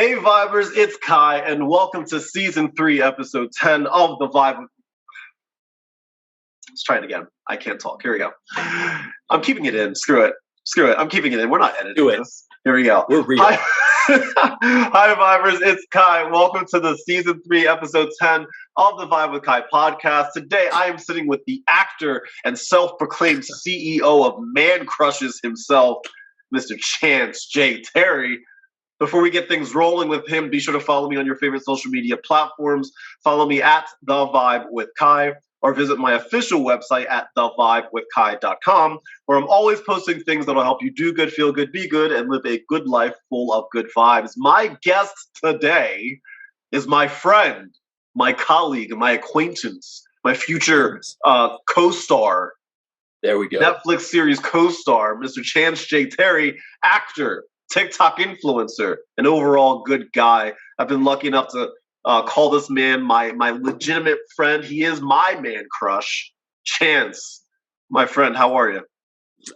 Hey Vibers, it's Kai, and welcome to Season 3, Episode 10 of The Vibe. Let's try it again. I can't talk. Here we go. I'm keeping it in. Screw it. I'm keeping it in. We're not editing this. Here we go. We're real. Hi Vibers, it's Kai. Welcome to the Season 3, Episode 10 of The Vibe with Kai podcast. Today I am sitting with the actor and self-proclaimed CEO of Man Crushes himself, Mr. Chance J. Terry. Before we get things rolling with him, be sure to follow me on your favorite social media platforms. Follow me at The Vibe with Kai, or visit my official website at thevibewithkai.com, where I'm always posting things that'll help you do good, feel good, be good, and live a good life full of good vibes. My guest today is my friend, my colleague, my acquaintance, my future co-star. There we go. Netflix series co-star, Mr. Chance J. Terry, actor, TikTok influencer, an overall good guy. I've been lucky enough to call this man my legitimate friend. He is my man crush. Chance, my friend, how are you?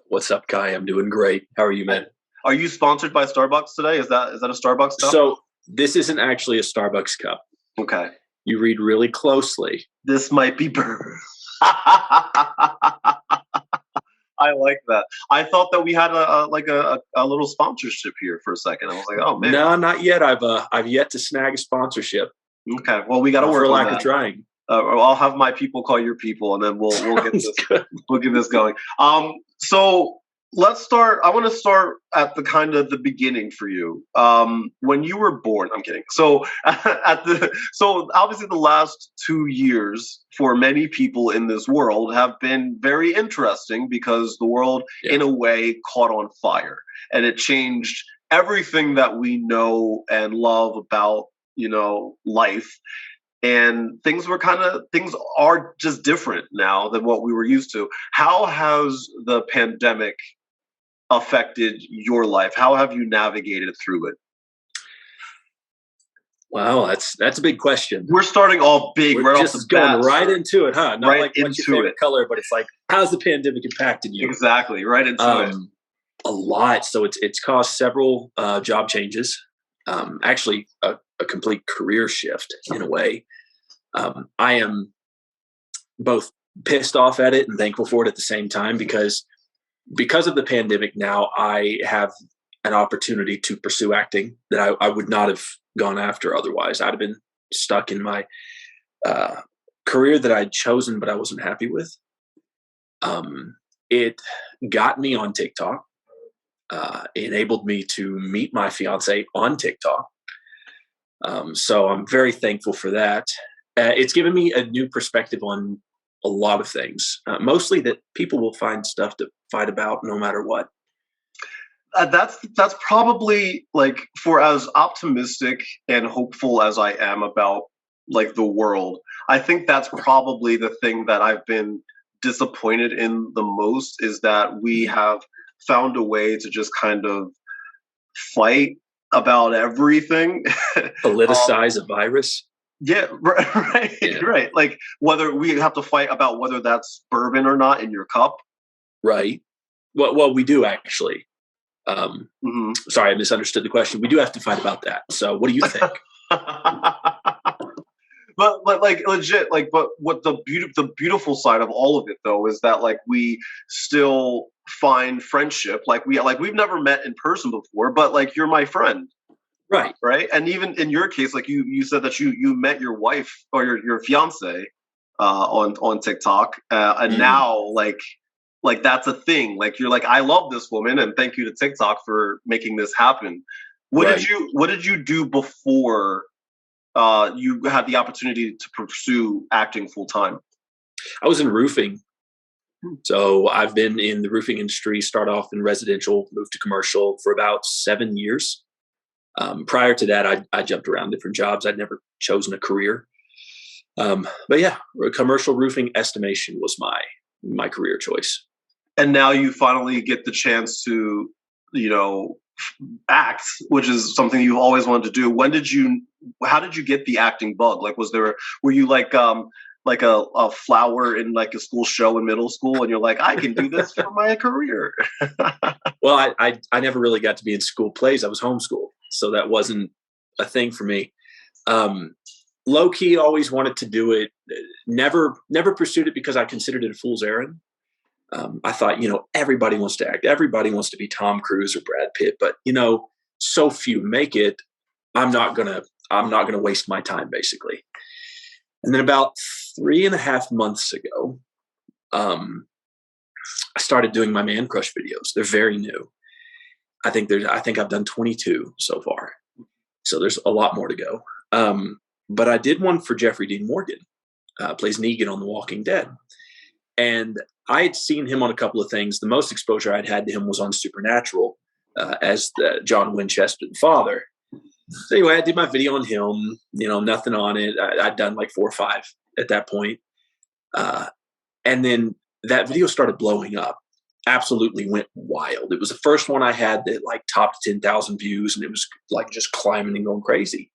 What's up, Kai? I'm doing great. How are you, man? Are you sponsored by Starbucks today? Is that a Starbucks cup? So this isn't actually a Starbucks cup. Okay. You read really closely. This might be I like that. I thought that we had a little sponsorship here for a second. I was like, oh man. No, not yet. I've yet to snag a sponsorship. Okay. Well, we got to work on that. Of trying. I'll have my people call your people, and then we'll get this. We'll get this going. So let's start. I want to start at the beginning for you. When you were born. I'm kidding. So so obviously the last 2 years for many people in this world have been very interesting because the world, in a way, caught on fire, and it changed everything that we know and love about life. And things are just different now than what we were used to. How has the pandemic affected your life? How have you navigated through it? Wow, that's a big question. We're starting off big. We're right just off the going bat, right into it, huh? Not right like what's your favorite color, but it's like, how's the pandemic impacted you? Exactly, right into it. A lot. So it's caused several job changes. Actually, a complete career shift in a way. I am both pissed off at it and thankful for it at the same time because of the pandemic. Now I have an opportunity to pursue acting that I would not have gone after otherwise. I'd have been stuck in my career that I'd chosen, but I wasn't happy with. It got me on TikTok. Enabled me to meet my fiance on TikTok. So I'm very thankful for that. It's given me a new perspective on a lot of things, mostly that people will find stuff to fight about no matter what. That's probably, like, for as optimistic and hopeful as I am about the world, I think that's probably the thing that I've been disappointed in the most, is that we have found a way to just kind of fight about everything. Politicize a virus. Yeah, right. Yeah. Right. Like, whether we have to fight about whether that's bourbon or not in your cup. Right. Well, we do actually. Sorry, I misunderstood the question. We do have to fight about that. So what do you think? But like, legit, but what the beautiful side of all of it though is that we still find friendship. We've never met in person before, but you're my friend. Right. And even in your case, you said that you met your wife or your fiance on TikTok, and now that's a thing. You're like, I love this woman, and thank you to TikTok for making this happen. What did you do before you had the opportunity to pursue acting full time? I was in roofing. So I've been in the roofing industry, start off in residential, moved to commercial for about 7 years. Prior to that, I jumped around different jobs. I'd never chosen a career. But yeah, commercial roofing estimation was my career choice. And now you finally get the chance to, act, which is something you've always wanted to do. How did you get the acting bug? Were you a flower in a school show in middle school, and you're like, I can do this for my career? Well, I never really got to be in school plays. I was homeschooled, so that wasn't a thing for me. Low key, always wanted to do it. Never pursued it because I considered it a fool's errand. I thought, everybody wants to act. Everybody wants to be Tom Cruise or Brad Pitt, but so few make it. I'm not gonna waste my time, basically. And then about 3.5 months ago, I started doing my man crush videos. They're very new. I think I've done 22 so far. So there's a lot more to go. But I did one for Jeffrey Dean Morgan, plays Negan on The Walking Dead. And I had seen him on a couple of things. The most exposure I'd had to him was on Supernatural as John Winchester, the father. So anyway, I did my video on him, nothing on it. I'd done like 4 or 5 at that point. And then that video started blowing up. Absolutely went wild. It was the first one I had that like topped 10,000 views, and it was like just climbing and going crazy.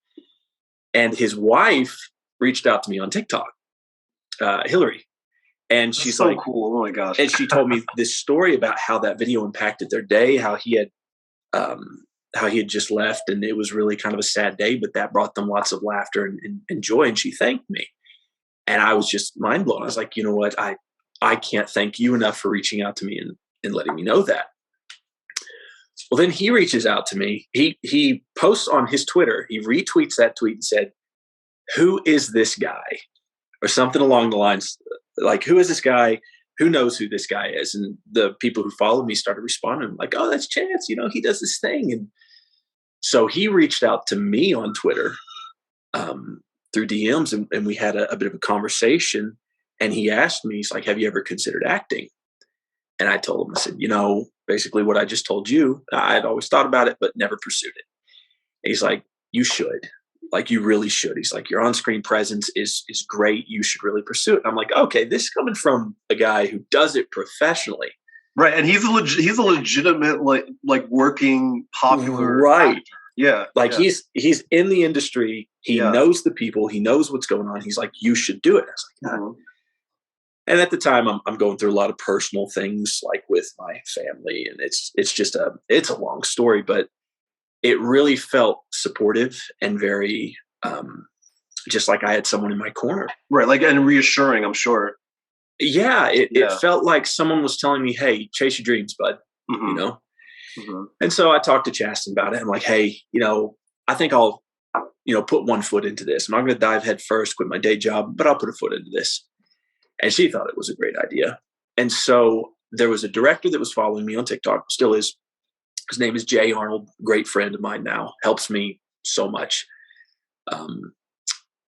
And his wife reached out to me on TikTok, Hillary. And she's so like, cool. Oh my gosh. And she told me this story about how that video impacted their day, how he had just left, and it was really kind of a sad day, but that brought them lots of laughter and joy. And she thanked me. And I was just mind blown. I was like, you know what? I can't thank you enough for reaching out to me and letting me know that. Well, then he reaches out to me. He posts on his Twitter. He retweets that tweet and said, "Who is this guy?" Or something along the lines like, "Who is this guy? Who knows who this guy is?" And the people who followed me started responding like, "Oh, that's Chance. He does this thing." And so he reached out to me on Twitter through DMs, and we had a bit of a conversation. And he asked me, he's like, "Have you ever considered acting?" And I told him, I said, basically what I just told you. I'd always thought about it, but never pursued it. And he's like, "You should. Like, you really should." He's like, "Your on-screen presence is great. You should really pursue it." And I'm like, okay, this is coming from a guy who does it professionally. Right. And he's a legitimate, like working popular actor. Yeah. Like he's in the industry. He knows the people. He knows what's going on. He's like, "You should do it." I was like, "No." And at the time, I'm going through a lot of personal things, like with my family, and it's just it's a long story, but it really felt supportive and very just like I had someone in my corner, right? Like, and reassuring, I'm sure. Yeah, it felt like someone was telling me, "Hey, chase your dreams, bud." And so I talked to Chasten about it. I'm like, "Hey, I think I'll put one foot into this. I'm not going to dive head first, quit my day job, but I'll put a foot into this." And she thought it was a great idea. And so there was a director that was following me on TikTok, still is. His name is Jay Arnold, great friend of mine now, helps me so much.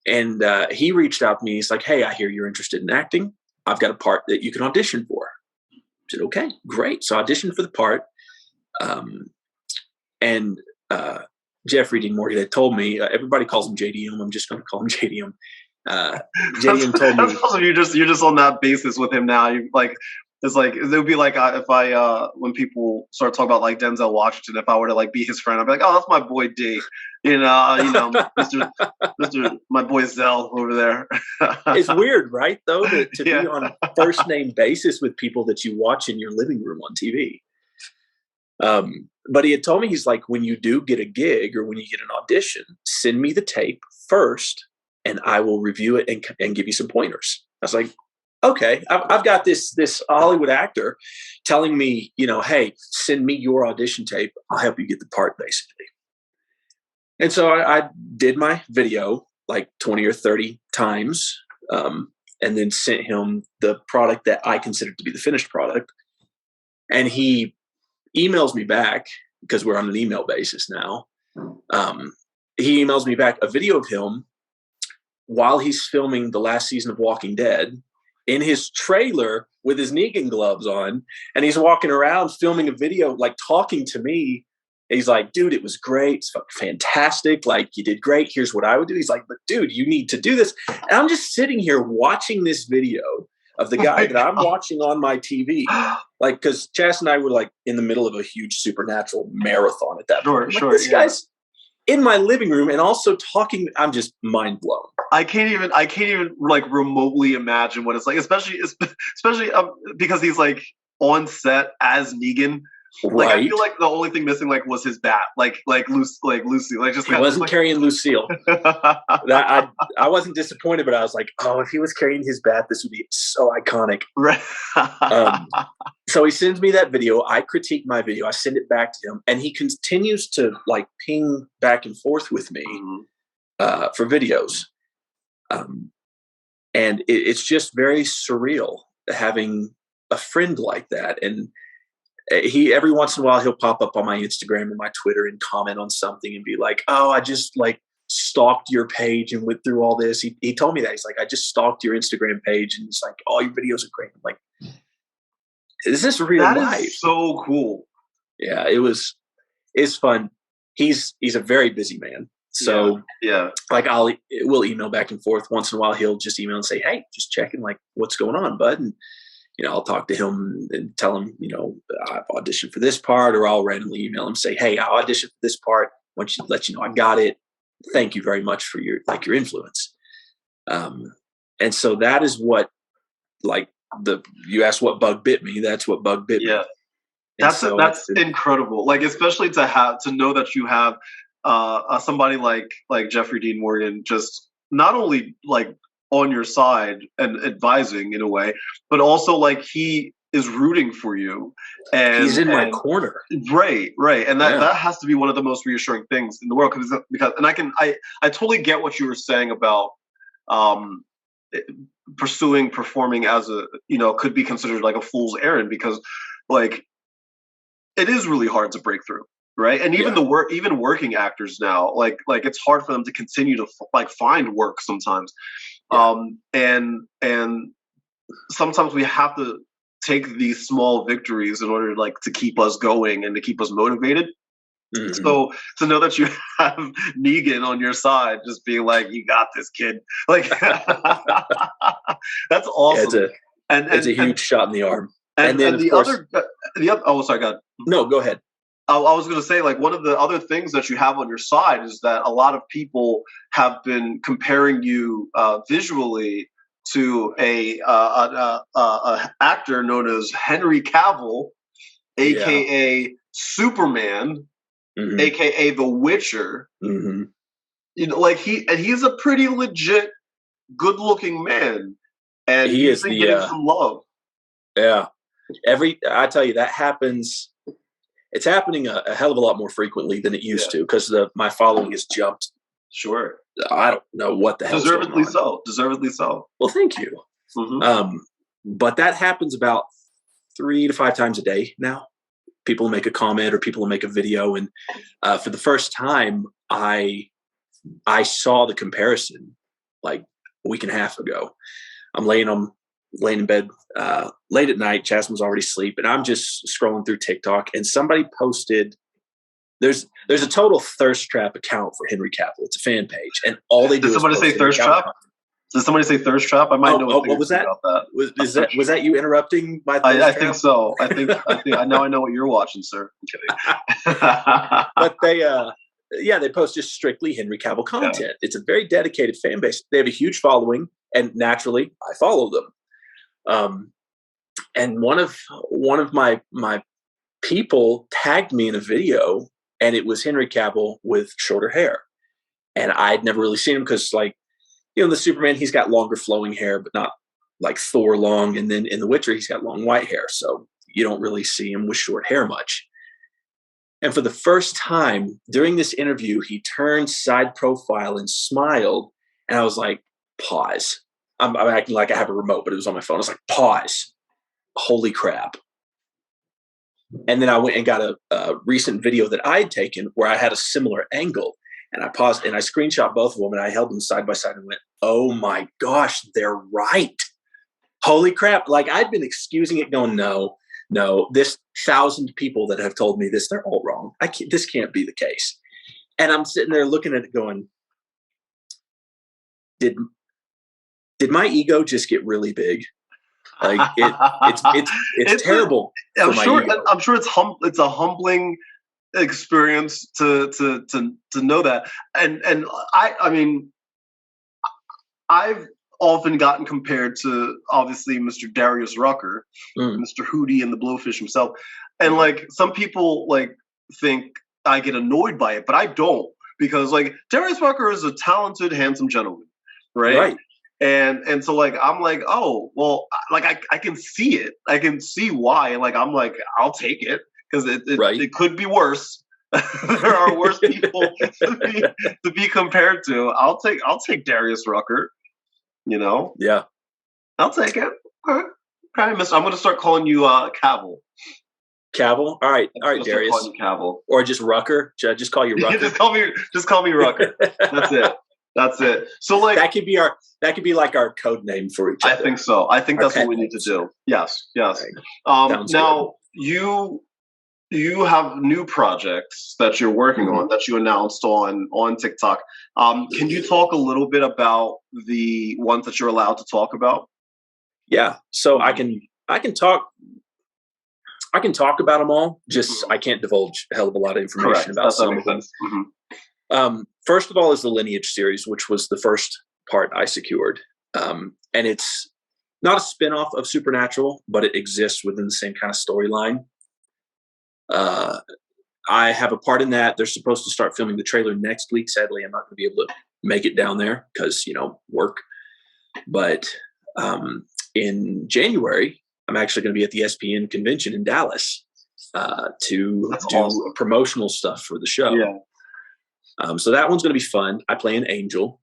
And he reached out to me. He's like, "Hey, I hear you're interested in acting. I've got a part that you can audition for." I said, "Okay, great." So I auditioned for the part. And Jeffrey Dean Morgan had told me, everybody calls him JDM. I'm just going to call him JDM. JDM told me. That's awesome. You're just on that basis with him now. You like, it's like, it would be like if I when people start talking about like Denzel Washington, if I were to like be his friend, I'd be like, "Oh, that's my boy D." Mr. my boy Zell over there. It's weird, right? Though to be on first name basis with people that you watch in your living room on TV. But he had told me, he's like, "When you do get a gig or when you get an audition, send me the tape first, and I will review it and give you some pointers." I was like, "Okay, I've got this Hollywood actor telling me, hey, send me your audition tape. I'll help you get the part, basically." And so I did my video like 20 or 30 times, and then sent him the product that I considered to be the finished product. And he emails me back, because we're on an email basis now. He emails me back a video of him while he's filming the last season of Walking Dead in his trailer with his Negan gloves on. And he's walking around filming a video, like talking to me. He's like, "Dude, it was great. It's fantastic. Like, you did great. Here's what I would do." He's like, "But dude, you need to do this." And I'm just sitting here watching this video of the guy that I'm watching on my TV. Like, because Chas and I were like in the middle of a huge Supernatural marathon at that point. Sure. This guy's in my living room and also talking. I'm just mind blown. I can't even like remotely imagine what it's like, especially because he's like on set as Negan. Like I Right. feel like the only thing missing like was his bat, like Lucy, like just He kind of wasn't like. carrying Lucille. I wasn't disappointed, but I was like, oh, if he was carrying his bat, this would be so iconic. Right. So he sends me that video. I critique my video. I send it back to him, and he continues to like ping back and forth with me for videos. And it's just very surreal having a friend like that. And he every once in a while he'll pop up on my Instagram or my Twitter and comment on something and be like, "Oh, I just like stalked your page and went through all this." He told me that he's like, "I just stalked your Instagram page," and he's like, "All your videos are great." I'm like, "Is this real That life?" is so cool. Yeah, it's fun. He's a very busy man. So yeah. like we'll email back and forth. Once in a while he'll just email and say, "Hey, just checking like what's going on, bud?" And I'll talk to him and tell him, I've auditioned for this part, or I'll randomly email him, say, "Hey, I auditioned for this part. I want you to let you know I got it. Thank you very much for your influence." And so that is what, like you asked what bug bit me. That's what bug bit me. Yeah. That's incredible. Like, especially to know that you have somebody like Jeffrey Dean Morgan just not only like on your side and advising in a way, but also like he is rooting for you, and he's in my corner. Right, and that has to be one of the most reassuring things in the world, because and I totally get what you were saying about pursuing performing as a could be considered like a fool's errand, because like it is really hard to break through, right? And even even working actors now, like it's hard for them to continue to like find work sometimes. And sometimes we have to take these small victories in order like to keep us going and to keep us motivated. So to know that you have Negan on your side, just being like, "You got this, kid," like that's awesome. It's a huge shot in the arm. And then the other, oh, sorry, God. No, go ahead. I was going to say, like, one of the other things that you have on your side is that a lot of people have been comparing you visually to a actor known as Henry Cavill, aka Superman, aka The Witcher. Like he's a pretty legit, good-looking man, and he's been getting some love. Yeah. I tell you, that happens. It's happening a hell of a lot more frequently than it used to, because my following has jumped. Sure. I don't know what the hell. Deservedly so. Deservedly so. Well, thank you. But that happens about 3 to 5 times a day now. People make a comment or people make a video, and for the first time, I saw the comparison like a week and a half ago. I'm laying in bed late at night. Jasmine's already asleep, and I'm just scrolling through TikTok, and somebody posted, there's a total thirst trap account for Henry Cavill. It's a fan page, and all they do is somebody say thirst trap. Did somebody say thirst trap? I might know what was that? About that. Was that you interrupting my thirst I trap? think so. I think I know what you're watching, sir. I'm kidding. But they post just strictly Henry Cavill content. Yeah. It's a very dedicated fan base. They have a huge following, and naturally, I follow them. And one of my people tagged me in a video, and it was Henry Cavill with shorter hair, and I'd never really seen him because, like, the Superman, he's got longer flowing hair, but not like Thor long. And then in The Witcher, he's got long white hair, so you don't really see him with short hair much. And for the first time during this interview, he turned side profile and smiled, and I was like, pause. I'm acting like I have a remote, but it was on my phone. I was like, pause. Holy crap. And then I went and got a recent video that I had taken where I had a similar angle, and I paused and I screenshot both of them, and I held them side by side and went, oh my gosh, they're right. Holy crap. Like, I'd been excusing it, going, no, this 1,000 people that have told me this, they're all wrong. This can't be the case. And I'm sitting there looking at it going, did my ego just get really big? Like, it's terrible. I'm sure it's a humbling experience to know that. And I mean, I've often gotten compared to, obviously, Mr. Darius Rucker, Mr. Hootie and the Blowfish himself. And like some people like think I get annoyed by it, but I don't, because like Darius Rucker is a talented, handsome gentleman, right? And so like I'm like, oh well, like I can see it, I can see why, and like I'm like, I'll take it, because it could be worse. There are worse people to be compared to. I'll take Darius Rucker, you know. Yeah, I'll take it. Okay, miss. I'm gonna start calling you Cavill. Cavill. All right, Darius. Call you Cavill, or just Rucker. Just call you Rucker. just call me Rucker. That's it. So like that could be like our code name for each other. I think so. I think that's what we need to do. Yes. Now good. You have new projects that you're working on that you announced on TikTok. Can you talk a little bit about the ones that you're allowed to talk about? Yeah. So I can talk about them all. Just I can't divulge a hell of a lot of information about some of them. First of all is the Lineage series, which was the first part I secured. And it's not a spin-off of Supernatural, but it exists within the same kind of storyline. I have a part in that. They're supposed to start filming the trailer next week. Sadly, I'm not going to be able to make it down there because, work. But in January, I'm actually going to be at the ESPN convention in Dallas to do promotional stuff for the show. Yeah. So that one's going to be fun. I play an angel,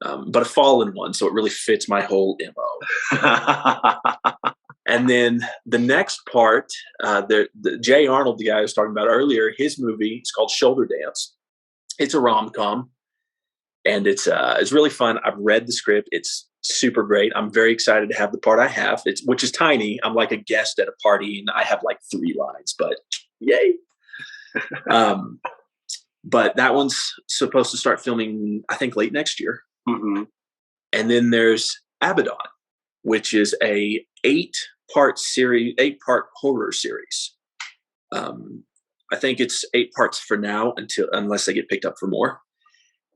but a fallen one, so it really fits my whole MO. And then the next part, the Jay Arnold, the guy I was talking about earlier, his movie is called Shoulder Dance. It's a rom-com, and it's really fun. I've read the script. It's super great. I'm very excited to have the part I have, which is tiny. I'm like a guest at a party, and I have like 3 lines, but yay. But that one's supposed to start filming, I think, late next year. Mm-hmm. And then there's Abaddon, which is a 8-part horror series. I think it's 8 parts for now unless they get picked up for more.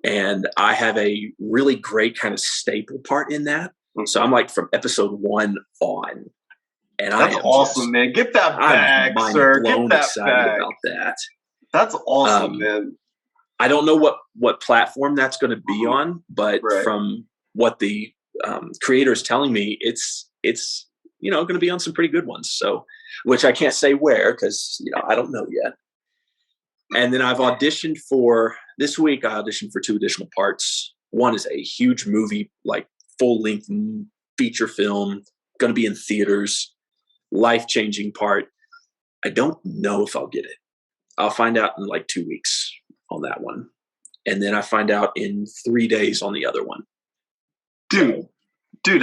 And I have a really great kind of staple part in that. Mm-hmm. So I'm like from episode 1 on. And that's awesome, man. Get that bag, sir. Get that bag. About that. That's awesome, man. I don't know what platform that's going to be on, but from what the creator is telling me, it's going to be on some pretty good ones. So, which I can't say where because I don't know yet. And then I've auditioned for this week. I auditioned for 2 additional parts. One is a huge movie, like full-length feature film, going to be in theaters, life-changing part. I don't know if I'll get it. I'll find out in like 2 weeks on that one. And then I find out in 3 days on the other one. Dude,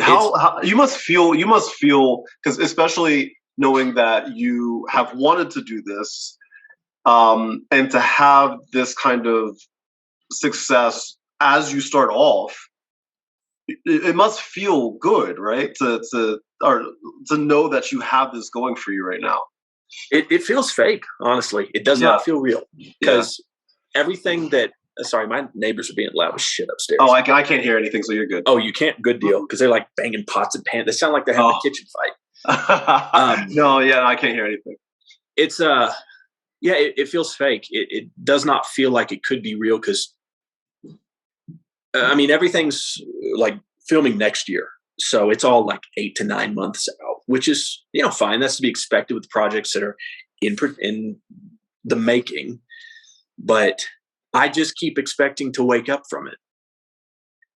how you must feel, because especially knowing that you have wanted to do this, and to have this kind of success as you start off, it must feel good, right? To know that you have this going for you right now. It feels fake, honestly. It does not feel real because everything that. Sorry, my neighbors are being loud as shit upstairs. Oh, I can't hear anything, so you're good. Oh, you can't? Good deal, because they're like banging pots and pans. They sound like they're having a kitchen fight. No, I can't hear anything. It's it feels fake. It does not feel like it could be real because, everything's like filming next year, so it's all like 8 to 9 months out, which is fine. That's to be expected with projects that are in the making, but I just keep expecting to wake up from it.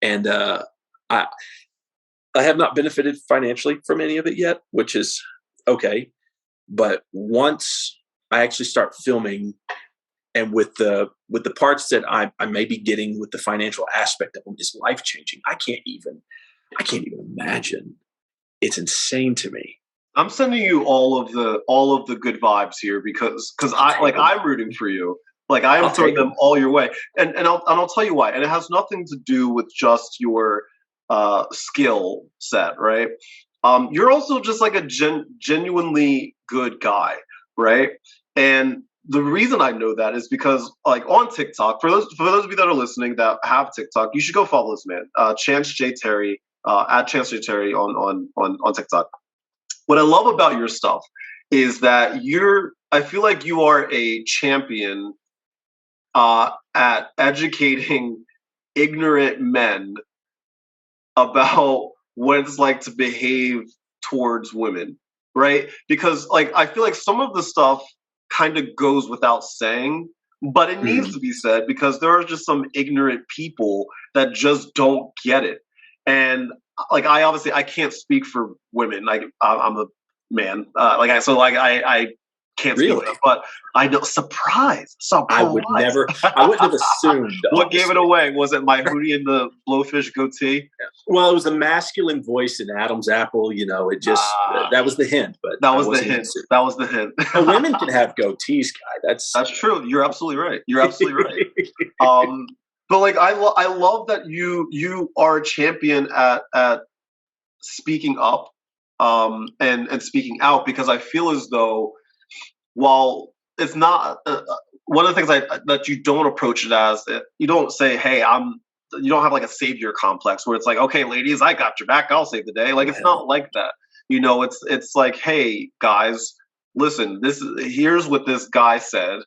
And I have not benefited financially from any of it yet, which is okay. But once I actually start filming and with the parts that I may be getting with the financial aspect of them is life-changing. I can't even imagine. It's insane to me. I'm sending you all of the good vibes here because I'm rooting for you. Like I am throwing them all your way, and I'll tell you why. And it has nothing to do with just your skill set, right? You're also just like a genuinely good guy, right? And the reason I know that is because, like, on TikTok, for those of you that are listening that have TikTok, you should go follow this man, Chance J Terry, at Chance J Terry on TikTok. What I love about your stuff is that you're I feel like you are a champion at educating ignorant men about what it's like to behave towards women, right? Because like I feel like some of the stuff kind of goes without saying, but it needs to Mm. be said because there are just some ignorant people that just don't get it. And like I obviously I can't speak for women. Like I'm a man. I can't speak for them, Really? but I know I would surprise. never, I wouldn't have assumed, What gave it honestly. away? Was it my Hootie and the Blowfish goatee? Well, it was the masculine voice in Adam's apple. You know, it just, Ah, that was the hint, but that I was the wasn't going to hint. assume. That was the hint. Now, women can have goatees, Guy. That's, That's true. You're absolutely right. You're absolutely right. Um, but like I love that you are a champion at speaking up and speaking out because I feel as though while it's not one of the things that you don't approach it as you don't say hey you don't have like a savior complex where it's like okay ladies I got your back I'll save the day like it's well, not like that it's like hey guys listen here's what this guy said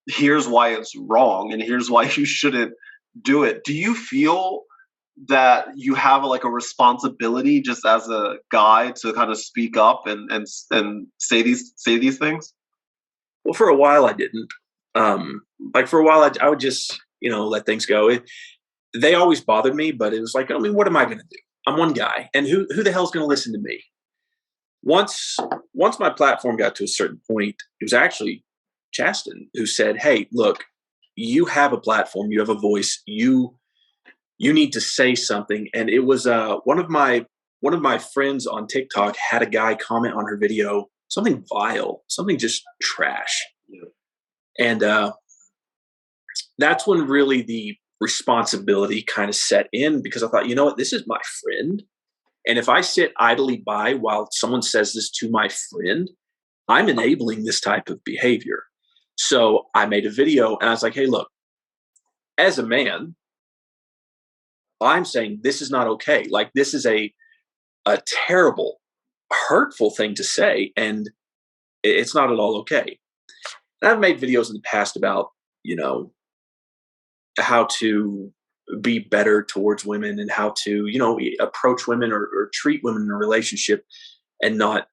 here's why it's wrong and here's why you shouldn't do it. Do you feel that you have like a responsibility just as a guy to kind of speak up and say these things? well, for a while I didn't. Like for a while, I would just, let things go. They always bothered me, but it was like, I mean, what am I going to do? I'm one guy, and who the hell's going to listen to me? Once once my platform got to a certain point, it was actually Chasten who said, "Hey, look, you have a platform, you have a voice, you need to say something." And it was one of my friends on TikTok had a guy comment on her video something vile, something just trash, Yeah. and that's when really the responsibility kind of set in because I thought, you know what, this is my friend. And if I sit idly by while someone says this to my friend, I'm enabling this type of behavior. So I made a video and I was like, hey, look, as a man, I'm saying this is not okay. Like, this is a terrible, hurtful thing to say. And it's not at all okay. And I've made videos in the past about, you know, how to be better towards women and how to, approach women or treat women in a relationship and not,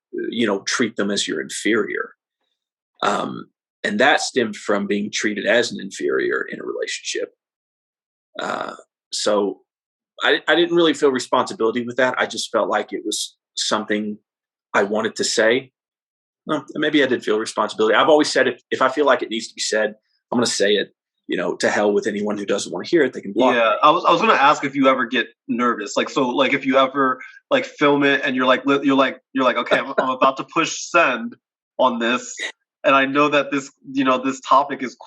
treat them as your inferior. And that stemmed from being treated as an inferior in a relationship. So I didn't really feel responsibility with that. I just felt like it was something I wanted to say. Well, maybe I did feel responsibility. I've always said if I feel like it needs to be said, I'm going to say it. To hell with anyone who doesn't want to hear it. They can block me. Yeah, I was gonna ask if you ever get nervous, like so, like if you ever like film it and you're like okay, I'm about to push send on this, and I know that this topic is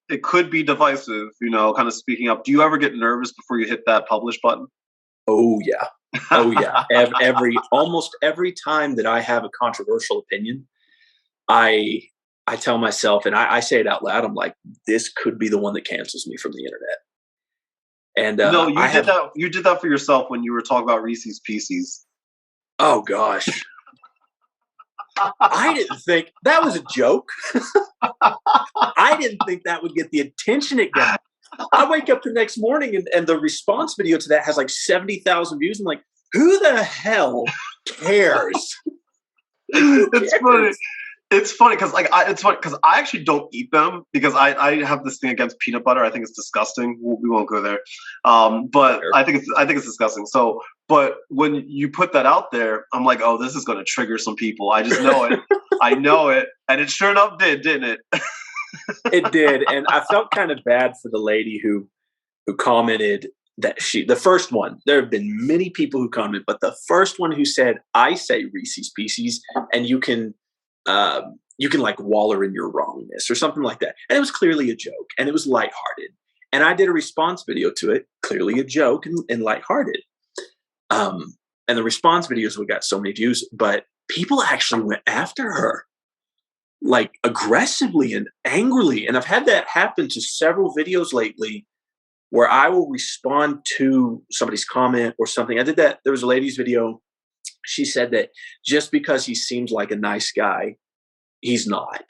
it could be divisive, kind of speaking up. Do you ever get nervous before you hit that publish button? Oh yeah, oh yeah. Almost every time that I have a controversial opinion, I tell myself, and I say it out loud, I'm like, this could be the one that cancels me from the internet. And No, you I did have, that. You did that for yourself when you were talking about Reese's Pieces. oh gosh, I didn't think that was a joke. I didn't think that would get the attention it got. I wake up the next morning and the response video to that has like 70,000 views. I'm like, who the hell cares? It's funny. It's funny because it's funny because I actually don't eat them because I have this thing against peanut butter. I think it's disgusting. We won't go there. But Sure. I think it's disgusting. So, but when you put that out there, I'm like, oh, this is going to trigger some people. I just know it. I know it, and it sure enough did, didn't it? It did, and I felt kind of bad for the lady who commented that the first one. There have been many people who commented, but the first one who said, "I say Reese's Pieces, and you can like waller in your wrongness," or something like that. And it was clearly a joke, and it was lighthearted. And I did a response video to it, clearly a joke and lighthearted. And the response videos we got so many views, but people actually went after her like aggressively and angrily. And I've had that happen to several videos lately where I will respond to somebody's comment or something. I did that. There was a lady's video. She said that just because he seems like a nice guy, he's not.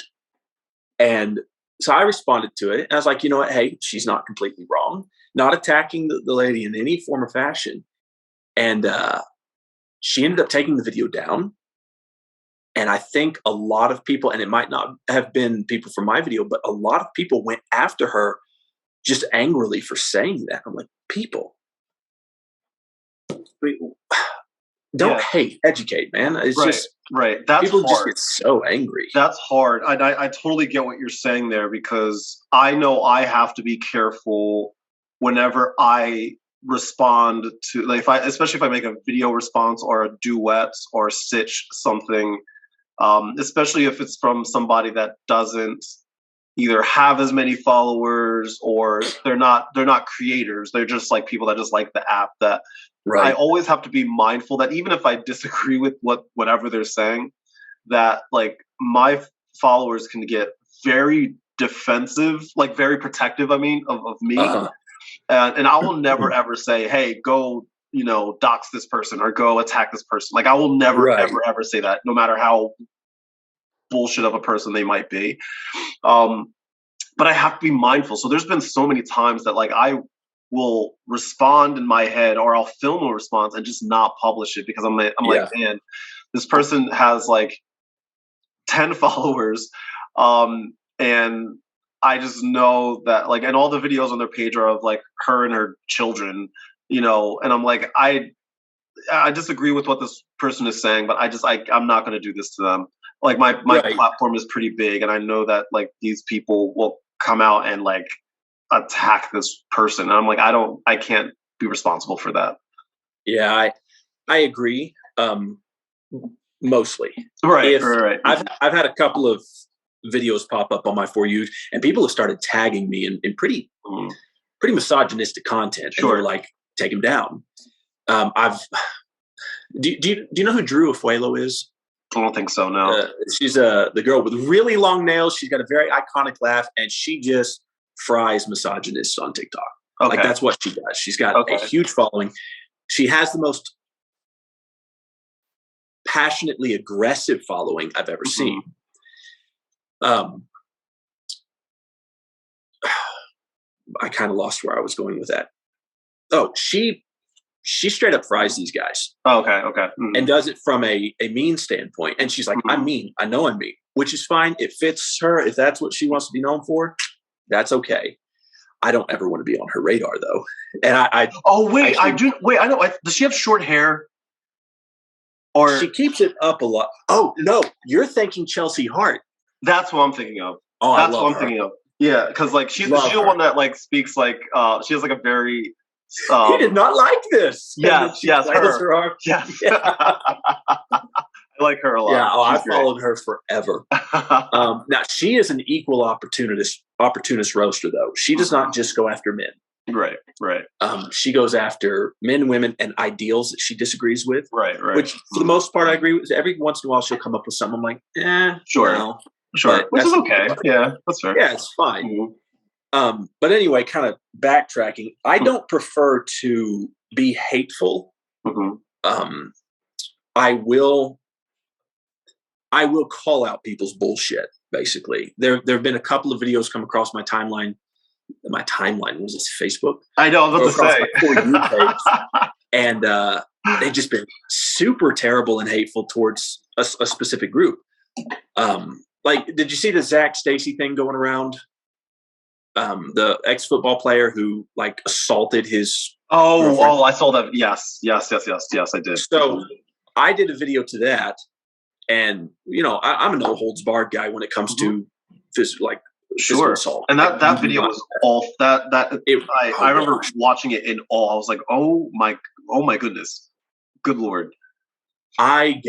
And so I responded to it. And I was like, you know what? Hey, she's not completely wrong. Not attacking the lady in any form or fashion. And she ended up taking the video down. And I think a lot of people, and it might not have been people from my video, but a lot of people went after her just angrily for saying that. I'm like, people, don't hate, educate, man. It's just right. That's people hard. just get so angry. That's hard. I totally get what you're saying there, because I know I have to be careful whenever I respond to, like, especially if I make a video response or a duet or stitch something, especially if it's from somebody that doesn't either have as many followers, or they're not creators. They're just like people that just like the app. That I always have to be mindful that even if I disagree with whatever they're saying, that like my followers can get very defensive, like very protective, I mean, of me. And I will never ever say, hey, go, dox this person or go attack this person. Like I will never, ever, ever say that, no matter how bullshit of a person they might be. But I have to be mindful. So there's been so many times that like I will respond in my head, or I'll film a response and just not publish it, because I'm like, man, this person has like 10 followers. And I just know that like, and all the videos on their page are of like her and her children, and I'm like, I disagree with what this person is saying, but I'm not going to do this to them. Like my platform is pretty big, and I know that like these people will come out and like attack this person. And I'm like, I can't be responsible for that. Yeah, I agree. Mostly. Right. I've had a couple of videos pop up on my For You, and people have started tagging me in pretty misogynistic content. Sure. And they're like, take him down. Do you know who Drew Afuelo is? I don't think so, no. She's the girl with really long nails. She's got a very iconic laugh, and she just fries misogynists on TikTok. Okay. Like that's what she does. She's got a huge following. She has the most passionately aggressive following I've ever seen. I kind of lost where I was going with that. Oh, she straight up fries these guys. Oh, okay. And does it from a mean standpoint. And she's like, I'm mean. I know I'm mean, which is fine. It fits her. If that's what she wants to be known for, that's okay. I don't ever want to be on her radar though. And I do. Wait, I know. Does she have short hair? Or she keeps it up a lot. Oh no, you're thinking Chelsea Hart. That's what I'm thinking of. Oh, that's what I'm thinking of. Yeah, because like she's the one that like speaks like she has like a very. He did not like this. Yes, her. Yes. Yeah. I like her a lot. Yeah, I followed her forever. Now she is an equal opportunist roaster though. She does not just go after men. Right. She goes after men, women, and ideals that she disagrees with. Right. Which, for the most part, I agree with. Every once in a while, she'll come up with something. I'm like, sure, no. Sure, which is okay. Yeah, that's fair. Yeah, it's fine. But anyway, kind of backtracking. I don't prefer to be hateful. I will call out people's bullshit. Basically, there have been a couple of videos come across my timeline. My timeline was this Facebook. I know. I was about to say. And they've just been super terrible and hateful towards a specific group. Like, did you see the Zach Stacy thing going around? The ex-football player who like assaulted his. Oh, I saw that. Yes, I did. So I did a video to that, and I'm a no holds barred guy when it comes to like. Sure. Assault. And that video was all I remember watching it in awe. I was like, oh my goodness. Good Lord. And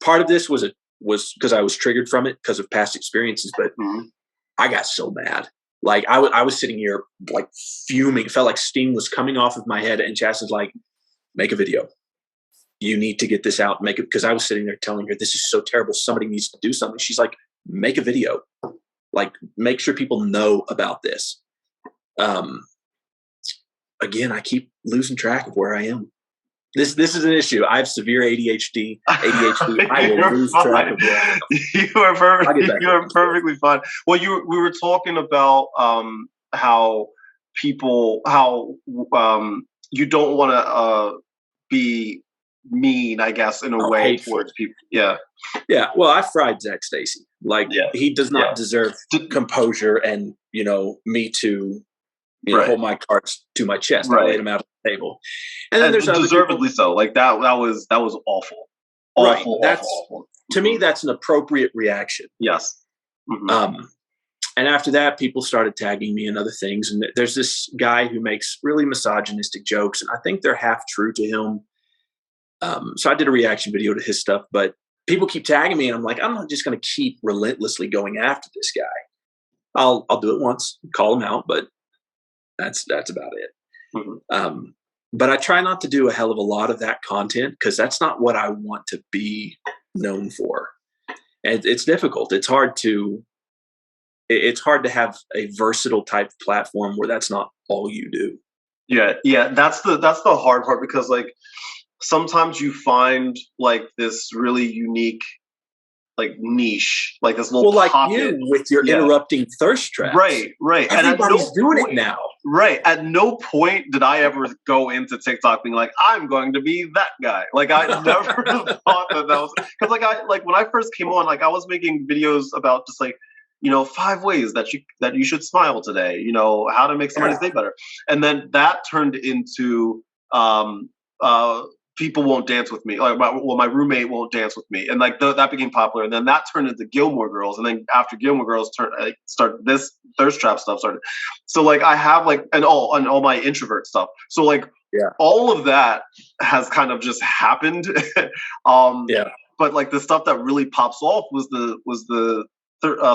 part of this was because I was triggered from it because of past experiences, but I got so mad. Like I was sitting here like fuming. It felt like steam was coming off of my head, and Chas is like, make a video. You need to get this out. Make it, because I was sitting there telling her, this is so terrible. Somebody needs to do something. She's like, make a video. Like, make sure people know about this. Again, I keep losing track of where I am. This is an issue. I have severe ADHD. I will lose track of that. You are perfectly fine. Well, we were talking about how you don't want to be mean, I guess, in a way hateful towards people. Yeah. Yeah. Well, I fried Zach Stacy. Like he does not deserve composure and, me to hold my cards to my chest. I laid them out on the table. And then there's deservedly so. Like that was awful. Awful. To me, that's an appropriate reaction. Yes. Mm-hmm. And after that, people started tagging me in other things. And there's this guy who makes really misogynistic jokes, and I think they're half true to him. So I did a reaction video to his stuff, but people keep tagging me, and I'm like, I'm not just going to keep relentlessly going after this guy. I'll do it once, call him out, but that's about it. Mm-hmm. But I try not to do a hell of a lot of that content because that's not what I want to be known for. And it's difficult. It's hard to have a versatile type platform where that's not all you do. Yeah. That's the hard part because like sometimes you find like this really unique like niche, like this little pocket. You with your interrupting thirst traps. Right. Everybody's doing it now. Right. At no point did I ever go into TikTok being like, I'm going to be that guy. Like I never thought that was because when I first came on, like I was making videos about just like, 5 ways that you should smile today, how to make somebody's day better. And then that turned into people won't dance with me. Like, my roommate won't dance with me, and like that became popular. And then that turned into Gilmore Girls, and then after Gilmore Girls started this thirst trap stuff started. So like I have like and all my introvert stuff. So like all of that has kind of just happened. But like the stuff that really pops off was the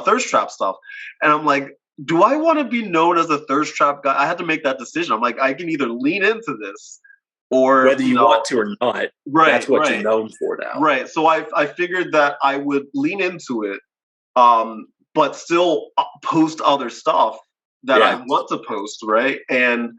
thirst trap stuff, and I'm like, do I want to be known as a thirst trap guy? I had to make that decision. I'm like, I can either lean into this. Or whether you want to or not, that's what you're known for now. Right. So I figured that I would lean into it, but still post other stuff that I want to post, right? And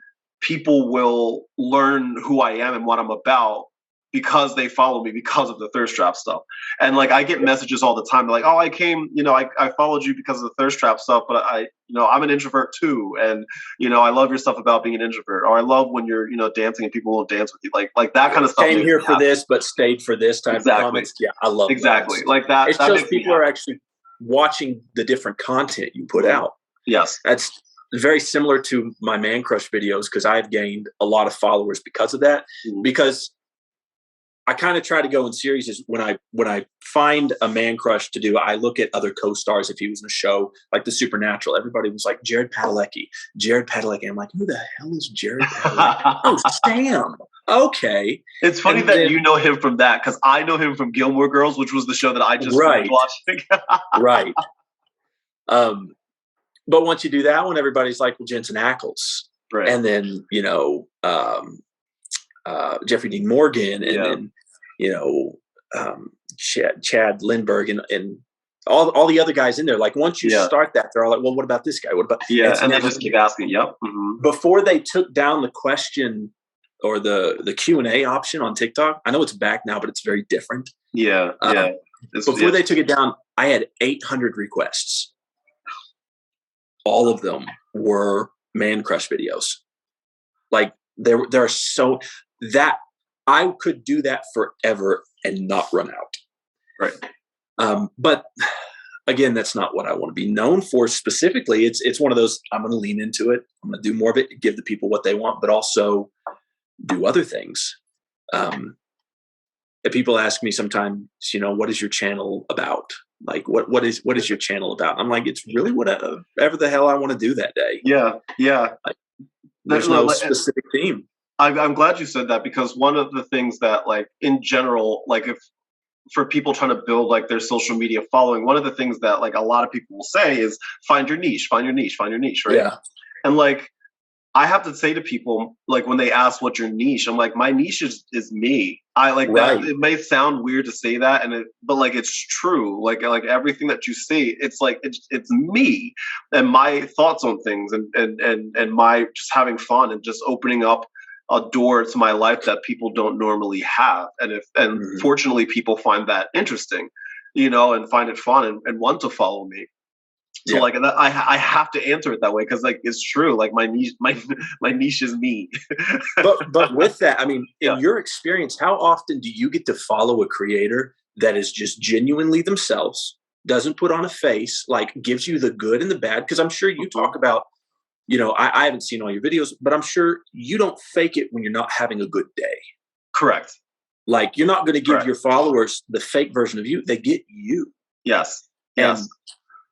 people will learn who I am and what I'm about because they follow me because of the thirst trap stuff. And like I get messages all the time like, oh, I came, I followed you because of the thirst trap stuff, but I'm an introvert too, and I love your stuff about being an introvert, or I love when you're dancing and people won't dance with you, like that kind of stuff. Came here for this but stayed for this type of comments. Yeah, I love exactly those. Like that. It shows people are actually watching the different content you put out. Yes, that's very similar to my man crush videos because I've gained a lot of followers because of that. Because I kind of try to go in series when I find a man crush to do, I look at other co-stars if he was in a show like The Supernatural. Everybody was like, Jared Padalecki. I'm like, who the hell is Jared Padalecki? Oh, Sam. Okay. It's funny that you know him from that because I know him from Gilmore Girls, which was the show that I just finished watching. Right. But once you do that one, everybody's like, well, Jensen Ackles. Right. And then, Jeffrey Dean Morgan and then, Chad Lindbergh and all the other guys in there. Like once you start that, they're all like, well, what about this guy? What about, and they just keep asking. Yep. Mm-hmm. Before they took down the question or the Q&A option on TikTok, I know it's back now, but it's very different. Before they took it down, I had 800 requests. All of them were man crush videos. Like there are so that I could do that forever and not run out. Right. But again, that's not what I want to be known for specifically. It's one of those, I'm going to lean into it. I'm going to do more of it, give the people what they want, but also do other things. If people ask me sometimes, what is your channel about? Like, what is your channel about? I'm like, it's really whatever the hell I want to do that day. Yeah. Like, there's no specific theme. I'm glad you said that because one of the things that, like, in general, like, if for people trying to build like their social media following, one of the things that like a lot of people will say is find your niche, right? Yeah. And like, I have to say to people, like, when they ask what's your niche, I'm like, my niche is me. I like that. It may sound weird to say that, but like, it's true. Like everything that you see, it's like, it's me and my thoughts on things and my just having fun and just opening up a door to my life that people don't normally have. And fortunately people find that interesting, and find it fun and want to follow me. So like I have to answer it that way because like it's true. Like my niche, my niche is me. but with that, I mean, in your experience, how often do you get to follow a creator that is just genuinely themselves, doesn't put on a face, like gives you the good and the bad? Because I'm sure you talk about, I haven't seen all your videos, but I'm sure you don't fake it when you're not having a good day. Correct. Like you're not going to give your followers the fake version of you. They get you. Yes. And yes.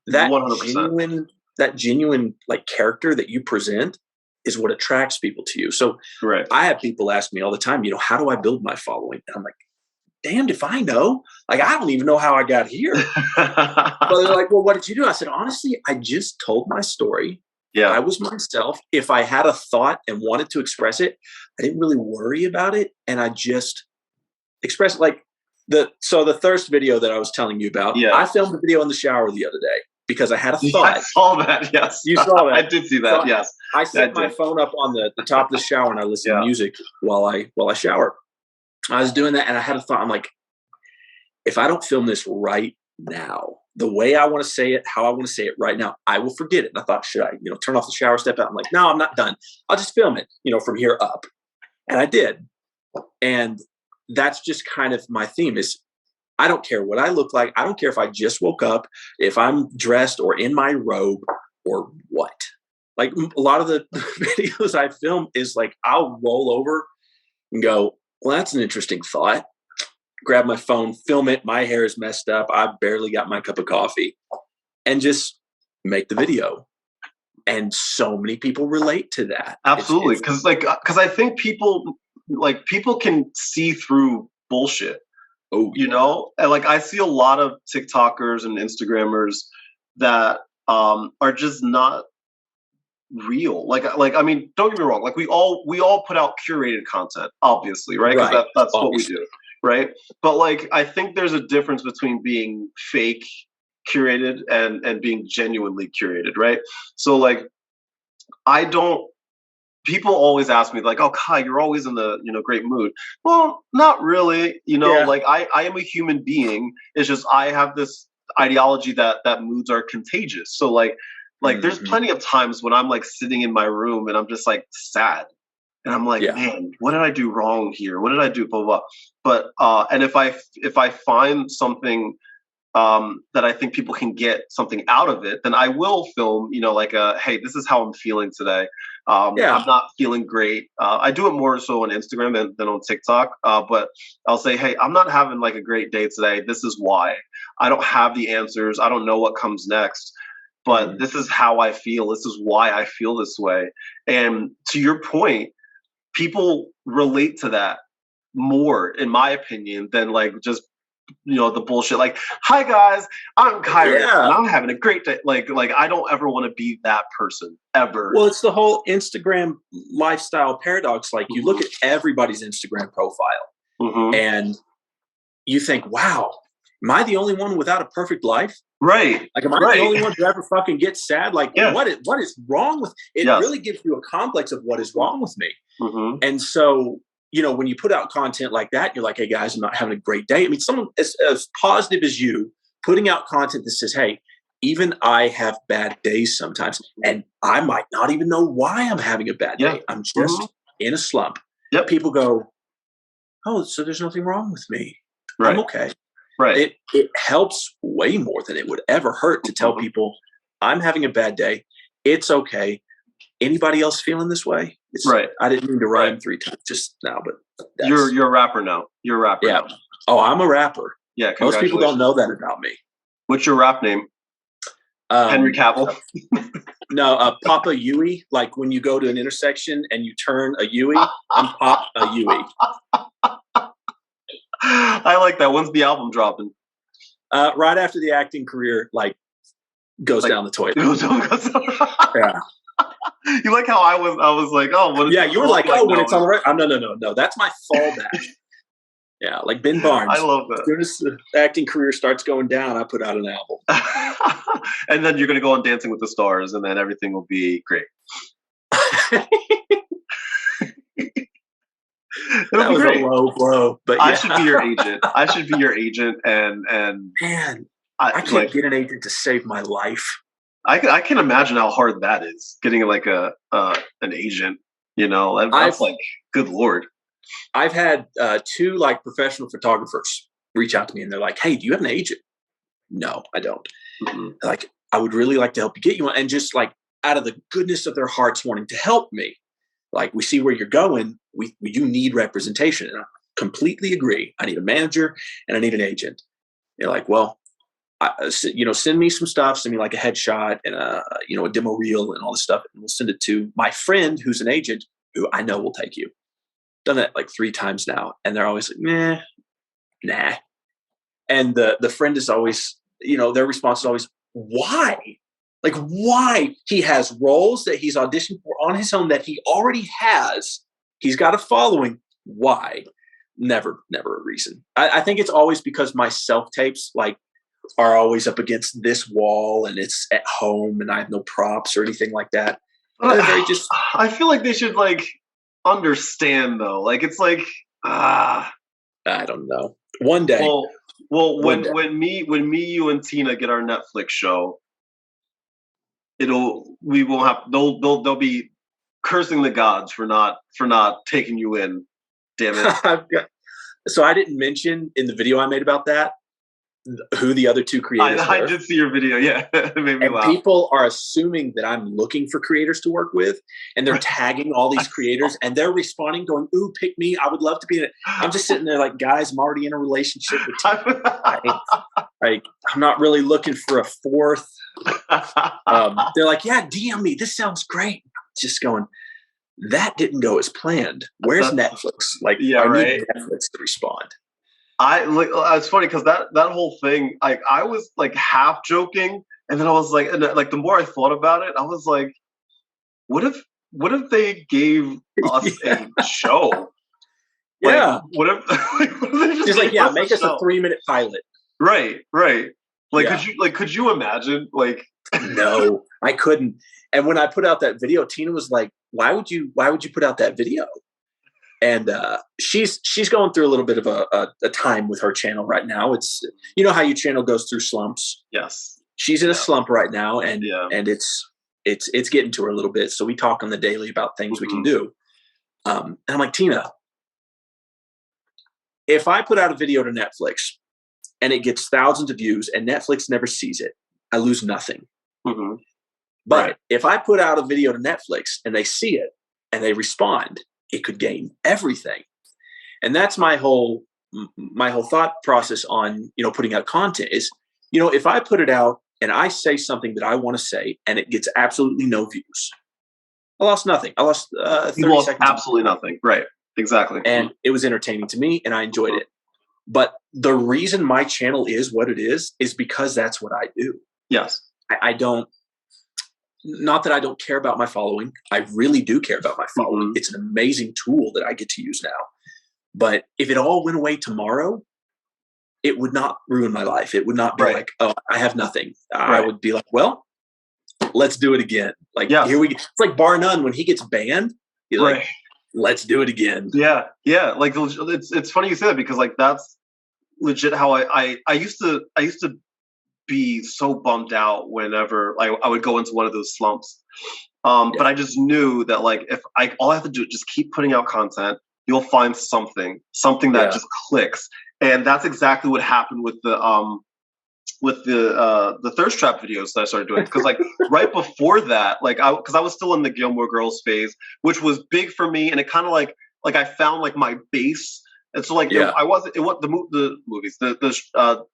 That 100%. genuine like character that you present is what attracts people to you. So I have people ask me all the time, how do I build my following? And I'm like, damned if I know. Like, I don't even know how I got here. But they're like, well, what did you do? I said, honestly, I just told my story. Yeah. I was myself. If I had a thought and wanted to express it, I didn't really worry about it. And I just expressed it. Like the thirst video that I was telling you about, I filmed a video in the shower the other day because I had a thought. I saw that, yes. You saw that. I did see that, yes. I set my phone up on the top of the shower and I listen to music while I shower. I was doing that and I had a thought. I'm like, if I don't film this right now, the way I want to say it, how I want to say it right now, I will forget it. And I thought, should I, turn off the shower, step out? I'm like, no, I'm not done. I'll just film it, from here up. And I did. And that's just kind of my theme is I don't care what I look like. I don't care if I just woke up, if I'm dressed or in my robe or what. Like a lot of the videos I film is like, I'll roll over and go, well, that's an interesting thought. Grab my phone, film it. My hair is messed up. I barely got my cup of coffee and just make the video. And so many people relate to that. Absolutely. Cause I think people can see through bullshit. Oh, and like I see a lot of TikTokers and Instagrammers that are just not real. Like I mean, don't get me wrong. Like we all put out curated content, obviously, right? Because that's what we do, right? But like I think there's a difference between being fake curated and being genuinely curated, right? So like people always ask me like, oh, Kai, you're always in the, great mood. Well, not really, like I am a human being. It's just, I have this ideology that moods are contagious. So like there's plenty of times when I'm like sitting in my room and I'm just like sad and I'm like, man, what did I do wrong here? What did I do? Blah, blah, blah. But, and if I find something, that I think people can get something out of it, then I will film, like hey, this is how I'm feeling today. I'm not feeling great. I do it more so on Instagram than on TikTok. But I'll say, hey, I'm not having like a great day today. This is why. I don't have the answers. I don't know what comes next. But this is how I feel. This is why I feel this way. And to your point, people relate to that more, in my opinion, than like just the bullshit. Like, hi guys, I'm Kyrie, and I'm having a great day. Like I don't ever want to be that person ever. Well, it's the whole Instagram lifestyle paradox. Like you look at everybody's Instagram profile and you think, wow, am I the only one without a perfect life? Right. Like, am I the only one who ever fucking gets sad? Like, what is wrong with it? Really gives you a complex of what is wrong with me. And so, when you put out content like that, you're like, hey guys, I'm not having a great day. I mean, someone as positive as you putting out content that says, hey, even I have bad days sometimes, and I might not even know why I'm having a bad day. I'm just in a slump. People go, oh, so there's nothing wrong with me. I'm okay. Right. It helps way more than it would ever hurt to tell people I'm having a bad day. It's okay. Anybody else feeling this way? I didn't mean to rhyme 3 times just now, but you're a rapper now. You're a rapper now. Oh, I'm a rapper. Yeah, most people don't know that about me. What's your rap name? Henry Cavill? No, Papa Yui. Like when you go to an intersection and you turn a Yui, I'm Pop a Yui. I like that. When's the album dropping? Right after the acting career, goes down the toilet. Yeah. You like how I was like, oh, what is you were like, when it's on the right. No. That's my fallback. Yeah, like Ben Barnes. I love that. As soon as the acting career starts going down, I put out an album. And then you're going to go on Dancing with the Stars, and then everything will be great. That was great. A low blow, but I should be your agent. I should be your agent, and man, I can't get an agent to save my life. I can imagine how hard that is, getting like an agent. That's like, good Lord. I've had 2 like professional photographers reach out to me, and they're like, "Hey, do you have an agent?" No, I don't. Mm-hmm. Like, I would really like to help you get you one, and just like out of the goodness of their hearts, wanting to help me. Like, we see where you're going. We do need representation, and I completely agree. I need a manager and I need an agent. They're like, well, send me some stuff. Send me like a headshot and a demo reel and all this stuff, and we'll send it to my friend who's an agent who I know will take you. Done that like 3 times now, and they're always like, nah. And the friend is always, their response is always, why? Like, why? He has roles that he's auditioned for on his own that he already has. He's got a following. Why? Never a reason. I think it's always because my self-tapes like are always up against this wall, and it's at home, and I have no props or anything like that. I feel like they should like understand though. Like, it's like I don't know. One day. Well, when me, you, and Tina get our Netflix show, they'll be cursing the gods for not taking you in. Damn it. So I didn't mention in the video I made about that who the other 2 creators were. I did see your video. Yeah, it made me laugh. People are assuming that I'm looking for creators to work with, and they're tagging all these creators, and they're responding, going, "Ooh, pick me! I would love to be in it." I'm just sitting there like, guys, I'm already in a relationship with you. I'm not really looking for a 4th. They're like, "Yeah, DM me. This sounds great." Just going, that didn't go as planned. Where's Netflix? Like, I need Netflix to respond. It's funny because that whole thing, like, I was like half joking, and then I was like, the more I thought about it, I was like, what if they gave us a show? Yeah. What if they just like, make us a 3-minute pilot? Right. Like, could you imagine? Like, no, I couldn't. And when I put out that video, Tina was like, why would you put out that video? And she's going through a little bit of a time with her channel right now. It's, how your channel goes through slumps. Yes. She's in a slump right now, and it's getting to her a little bit. So we talk on the daily about things we can do. And I'm like, Tina, if I put out a video to Netflix and it gets thousands of views and Netflix never sees it, I lose nothing. Mm-hmm. But if I put out a video to Netflix and they see it and they respond, it could gain everything. And that's my whole thought process on, putting out content is, if I put it out and I say something that I want to say and it gets absolutely no views, I lost nothing. I lost 30 seconds. Absolutely nothing. Right. Exactly. And it was entertaining to me and I enjoyed it. But the reason my channel is what it is because that's what I do. Yes. I don't, not that I don't care about my following. I really do care about my following. Mm-hmm. It's an amazing tool that I get to use now. But if it all went away tomorrow, it would not ruin my life. It would not be like, oh, I have nothing. I would be like, well, let's do it again. Like, here we go. It's like Bar None when he gets banned. He's like, let's do it again. Yeah. Yeah. Like, it's funny you say that because like, that's legit how I used to be so bummed out whenever I would go into one of those slumps. But I just knew that like, if all I have to do is just keep putting out content, you'll find something that just clicks. And that's exactly what happened with the thirst trap videos that I started doing. Because like right before that, like because I was still in the Gilmore Girls phase, which was big for me, and it kind of like I found like my base. And so like the movies, the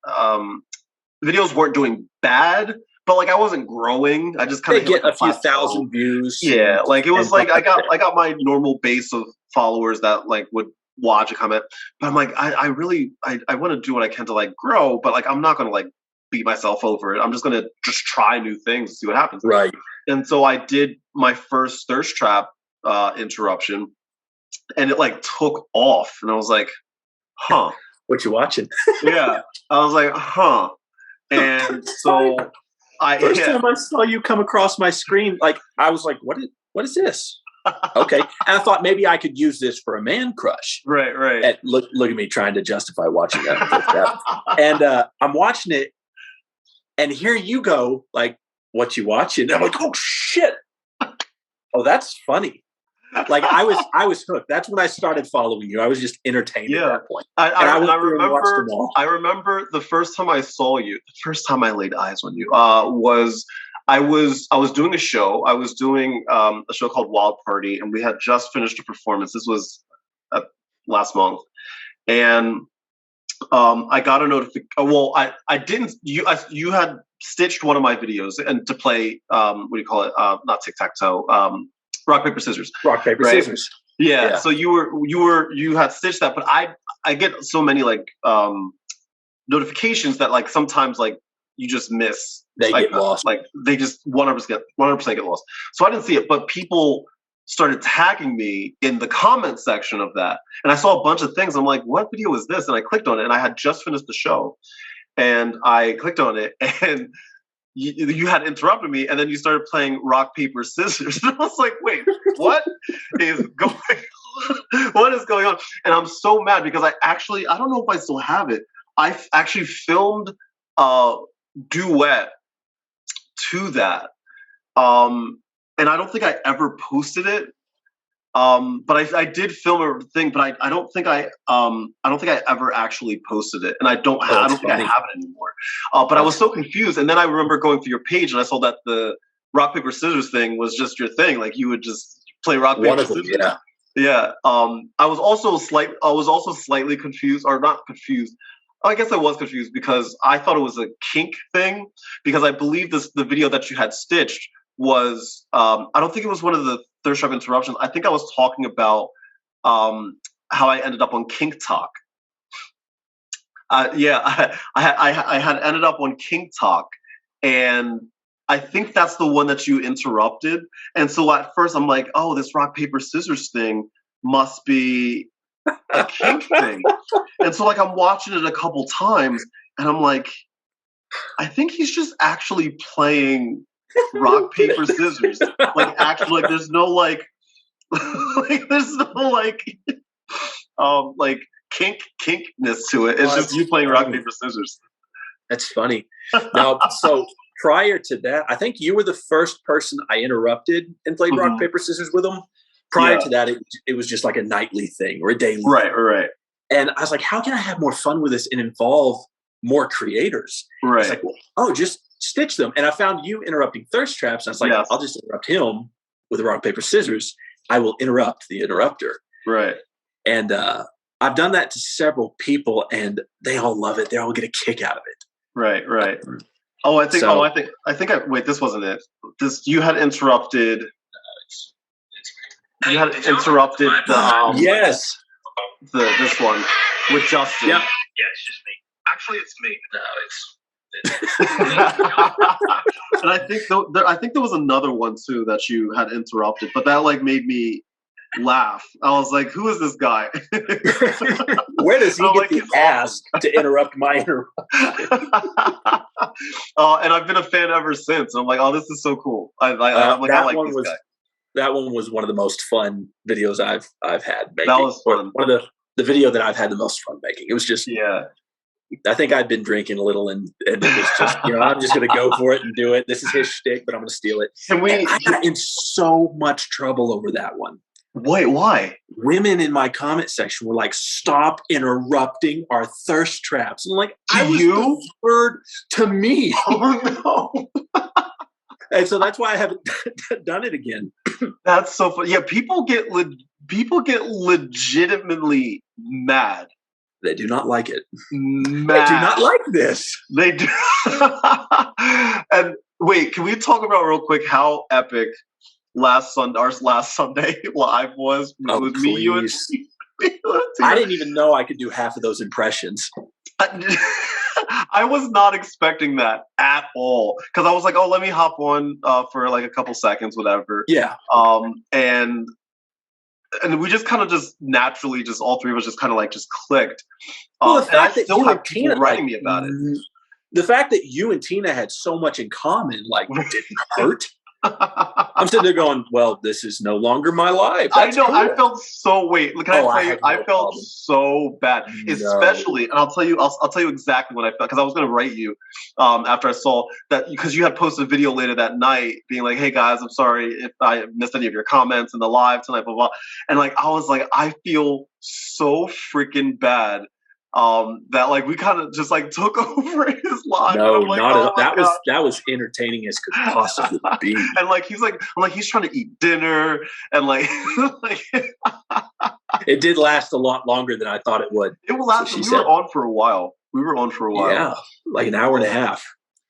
videos weren't doing bad, but like I wasn't growing. I just kind of get a few thousand views. Yeah, like it was like I got my normal base of followers that like would watch and comment. But I'm like, I really want to do what I can to like grow, but like I'm not gonna like beat myself over it. I'm just gonna just try new things and see what happens. Right. And so I did my first thirst trap interruption, and it like took off, and I was like, huh. What you watching? Yeah. I was like, huh. And so first time I saw you come across my screen, like I was like, what is this? Okay. And I thought maybe I could use this for a man crush. Right. And look at me trying to justify watching that. And I'm watching it, and here you go, like, what you watching? And I'm like, oh shit. Oh, that's funny. Like I was hooked. That's when I started following you. I was just entertained at that point. I remember the first time I saw you, the first time I laid eyes on you, was I was doing a show. I was doing a show called Wild Party, and we had just finished a performance. This was last month, and I got a notification. Well, I didn't. You had stitched one of my videos and to play what do you call it? Not tic tac toe. Rock paper scissors. Rock paper scissors. Yeah. So you had stitched that, but I get so many like notifications that like sometimes like you just miss. They like, get lost. Like they just 100% get lost. So I didn't see it, but people started tagging me in the comment section of that, and I saw a bunch of things. I'm like, what video is this? And I clicked on it, and I had just finished the show, and I clicked on it, and you had interrupted me, and then you started playing rock paper scissors. And I was like, wait, what is going on? What is going on? And I'm so mad because I don't know if I still have it. I actually filmed a duet to that, and I don't think I ever posted it. But I did film a thing, but I don't think I ever actually posted it, and I don't think I have it anymore. But I was so confused, and then I remember going through your page, and I saw that the rock paper scissors thing was just your thing. Like you would just play rock paper scissors. Yeah. I was also slightly confused, or not confused. I guess I was confused because I thought it was a kink thing, because I believe the video that you had stitched was I don't think it was one of the Thirst Trap interruptions. I think I was talking about how I ended up on Kink Talk. I had ended up on Kink Talk, and I think that's the one that you interrupted. And so at first I'm like, oh, this rock paper scissors thing must be a kink thing. And so like I'm watching it a couple times, and I'm like, I think he's just actually playing rock paper scissors. Like actually, like there's no like there's no like kinkness to it. It's just you playing rock paper scissors. That's funny. Now, so prior to that, I think you were the first person I interrupted and played rock paper scissors with them. Prior to that, it was just like a nightly thing or a daily thing. Right. And I was like, how can I have more fun with this and involve more creators? Right. It's like, well, just stitch them. And I found you interrupting Thirst Traps. And I was like, I'll just interrupt him with a rock, paper, scissors. I will interrupt the interrupter. Right. And I've done that to several people, and they all love it. They all get a kick out of it. Right. Wait, this wasn't it. You had interrupted. You had interrupted the yes. This one with Justin. Yeah, it's just me. Actually, it's me. No, it's and I think there was another one too that you had interrupted, but that like made me laugh. I was like, "Who is this guy? Where does he get the ass to interrupt my interruption?" And I've been a fan ever since. I'm like, "Oh, this is so cool." I like this guy. That one was one of the most fun videos I've had making. That was fun. One of the video that I've had the most fun making. It was just I think I'd been drinking a little, and it was just I'm just going to go for it and do it. This is his shtick, but I'm going to steal it. I got in so much trouble over that one. Wait, why? Women in my comment section were like, "Stop interrupting our thirst traps." And I'm like, I was referred to me. Oh no. And so that's why I haven't done it again. That's so funny. Yeah, people get legitimately mad. They do not like it. Mad. They do not like this. They do. And wait, can we talk about real quick how epic our last Sunday live was? It was me, you, and I didn't even know I could do half of those impressions. I was not expecting that at all, because I was like, "Oh, let me hop on for like a couple seconds, whatever." Yeah. And we just kind of just naturally, just all three of us just kind of like just clicked. Well, the fact that you and Tina writing me about it. The fact that you and Tina had so much in common, like, didn't hurt. I'm sitting there going, well, this is no longer my life. That's I know. cool. I felt so. Wait, can I tell you? I felt problem. so bad, especially, and I'll tell you. I'll tell you exactly what I felt because I was going to write you after I saw that because you had posted a video later that night being like, "Hey guys, I'm sorry if I missed any of your comments in the live tonight." Blah blah. And like, I was like, I feel so freaking bad. That like we kind of just like took over his live. No, and I'm like, not oh at my all. God. That was entertaining as could possibly be. And like I'm like he's trying to eat dinner and like like it did last a lot longer than I thought it would. It will last. We were on for a while. Yeah, like an hour and a half.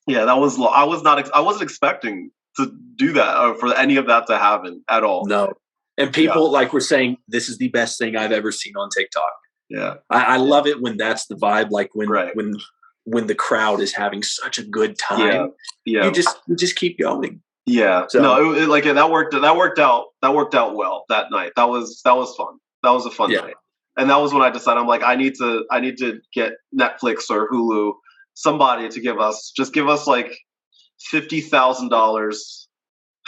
Yeah, that was. I wasn't expecting to do that or for any of that to happen at all. No, and people like were saying this is the best thing I've ever seen on TikTok. Yeah, I love it when that's the vibe. Like when the crowd is having such a good time. Yeah. You just keep going. Yeah. So, no, that worked out. That worked out well that night. That was fun. That was a fun night. And that was when I decided I'm like I need to get Netflix or Hulu, somebody to give us like $50,000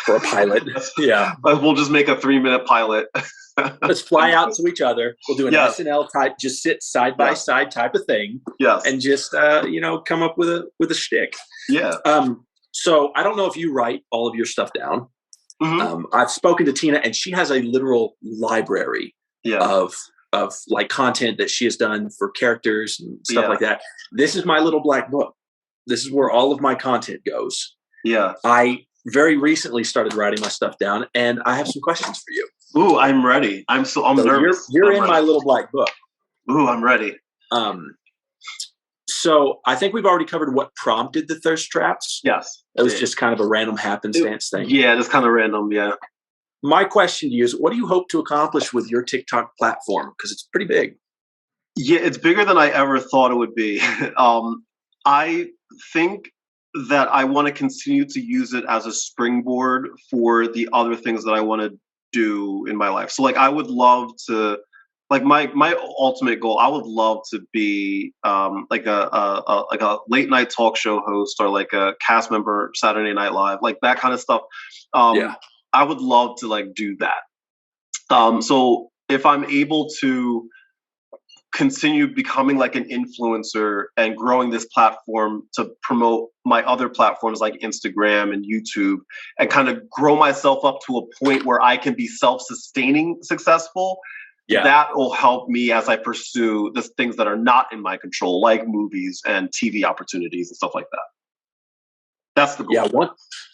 for a pilot. Yeah, we'll just make a 3-minute pilot. Let's fly out to each other. We'll do an SNL type, just sit side by side type of thing. Yes, and just come up with a shtick. Yeah. So I don't know if you write all of your stuff down. Mm-hmm. I've spoken to Tina, and she has a literal library of like content that she has done for characters and stuff like that. This is my little black book. This is where all of my content goes. Yeah. I very recently started writing my stuff down, and I have some questions for you. Ooh, I'm ready. I'm nervous. You're in my little black book. Ooh, I'm ready. So I think we've already covered what prompted the thirst traps. Yes. It was just kind of a random happenstance thing. Yeah, just kind of random. Yeah. My question to you is, what do you hope to accomplish with your TikTok platform? Because it's pretty big. Yeah, it's bigger than I ever thought it would be. I think that I want to continue to use it as a springboard for the other things that I want to do in my life. So like I would love to my ultimate goal, I would love to be like a late night talk show host or like a cast member Saturday Night Live, like that kind of stuff. I would love to like do that. So if I'm able to continue becoming like an influencer and growing this platform to promote my other platforms like Instagram and YouTube and kind of grow myself up to a point where I can be self-sustaining successful, that will help me as I pursue the things that are not in my control, like movies and TV opportunities and stuff like that. That's the goal. Yeah,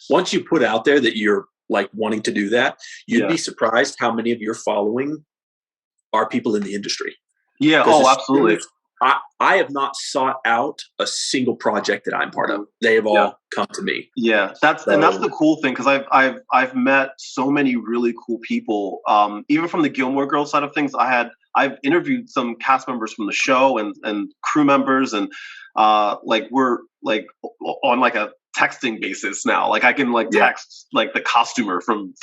once you put out there that you're like wanting to do that, you'd be surprised how many of your following are people in the industry. Yeah. Oh, absolutely. I have not sought out a single project that I'm part of. They have all come to me. Yeah, that's the cool thing because I've met so many really cool people. Even from the Gilmore Girls side of things, I've interviewed some cast members from the show and crew members, and like we're like on like a texting basis now. Like I can like text like the costumer from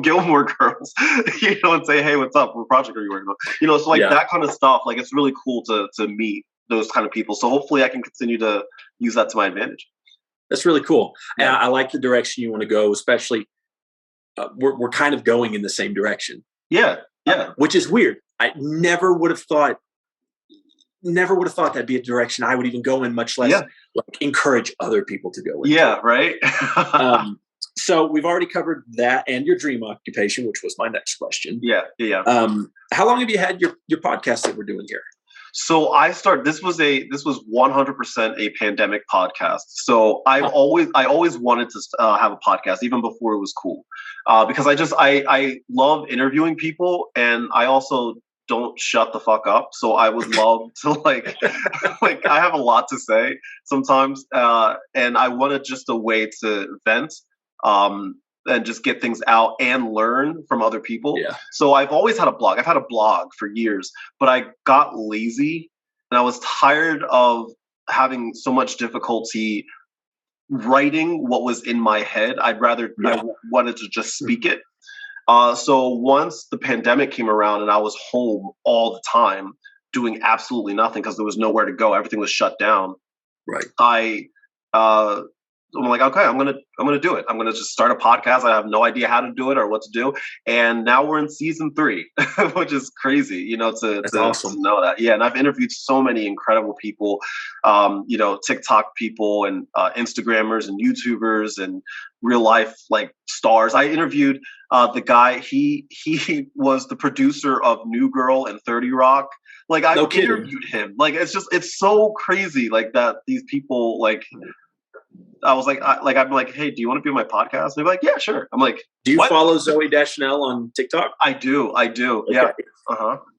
Gilmore Girls, and say, hey, what's up? What project are you working on? So like that kind of stuff. Like it's really cool to meet those kind of people. So hopefully I can continue to use that to my advantage. That's really cool. And I like the direction you want to go, especially we're kind of going in the same direction. Yeah. Which is weird. I never would have thought that'd be a direction I would even go in, much less like encourage other people to go in. Yeah, right. So we've already covered that and your dream occupation, which was my next question. Yeah. How long have you had your podcast that we're doing here? So this was 100% a pandemic podcast. So I always wanted to have a podcast even before it was cool, because I love interviewing people, and I also don't shut the fuck up. So I would love to like I have a lot to say sometimes, and I wanted just a way to vent, and just get things out and learn from other people. Yeah. So I've always had a blog. I've had a blog for years, but I got lazy and I was tired of having so much difficulty writing what was in my head. I wanted to just speak it. So once the pandemic came around and I was home all the time doing absolutely nothing because there was nowhere to go, everything was shut down. Right. I I'm like, okay, I'm gonna do it. I'm gonna just start a podcast. I have no idea how to do it or what to do. And now we're in season 3, which is crazy, you know, That's to awesome. know that. Yeah, and I've interviewed so many incredible people, you know, TikTok people and Instagrammers and YouTubers and real life like stars. I interviewed the guy. He was the producer of New Girl and 30 Rock. Like I interviewed him. Like it's so crazy. Like that these people like. I was like, I'm like, hey, do you want to be on my podcast? And they're like, yeah, sure. I'm like, do you what? follow Zoe Deschanel on TikTok? I do. Okay. Yeah.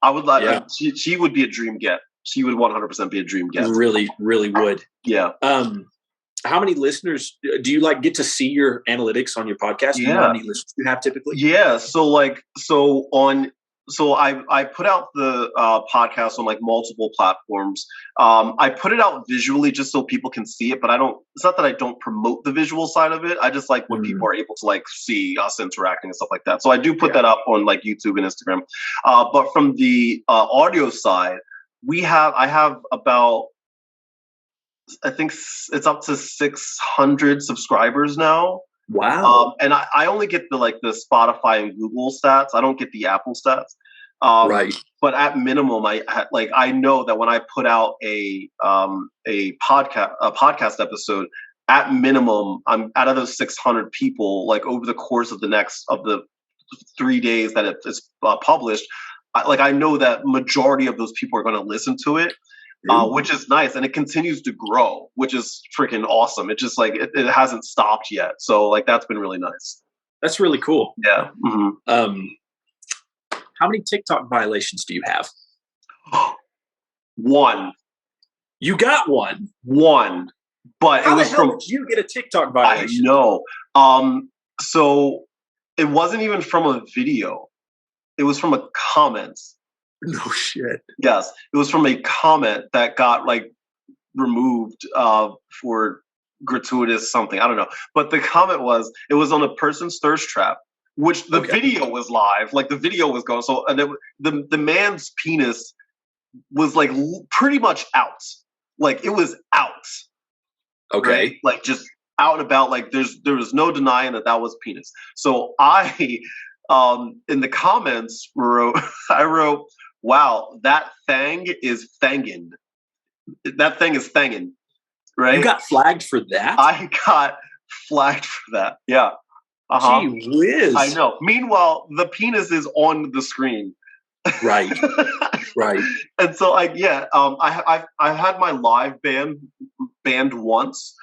I would like. Yeah. She would be a dream get. She would 100% be a dream get. Really, really would. Yeah. How many listeners do you like get to see your analytics on your podcast? Yeah. How many listeners you have typically? Yeah. So I put out the podcast on like multiple platforms. I put it out visually just so people can see it, but it's not that I don't promote the visual side of it. I just like when people are able to like see us interacting and stuff like that. So I do put that up on like YouTube and Instagram. But from the audio side, I have about, I think it's up to 600 subscribers now. Wow. And I only get the Spotify and Google stats. I don't get the Apple stats. Right. But at minimum, I know that when I put out a podcast episode, at minimum, I'm out of those 600 people, like over the course of the 3 days that it's published, I know that majority of those people are going to listen to it. Which is nice, and it continues to grow, which is freaking awesome. It just like it hasn't stopped yet, so like that's been really nice. That's really cool. Yeah. Mm-hmm. How many TikTok violations do you have? One. You got one. One, but how it was from you get a TikTok violation. I know. So it wasn't even from a video; it was from a comment. No shit. Yes, it was from a comment that got like removed for gratuitous something. I don't know, but the comment was it was on a person's thirst trap, which the video was live. Like the video was going. So and the man's penis was like pretty much out. Like it was out. Okay. Right? Like just out and about. Like there was no denying that was penis. So I in the comments I wrote. Wow, that thing is thangin'. That thing is thangin', right? You got flagged for that? I got flagged for that. Yeah. Uh-huh. Gee whiz. I know. Meanwhile, the penis is on the screen. Right. Right. And so I had my live banned once.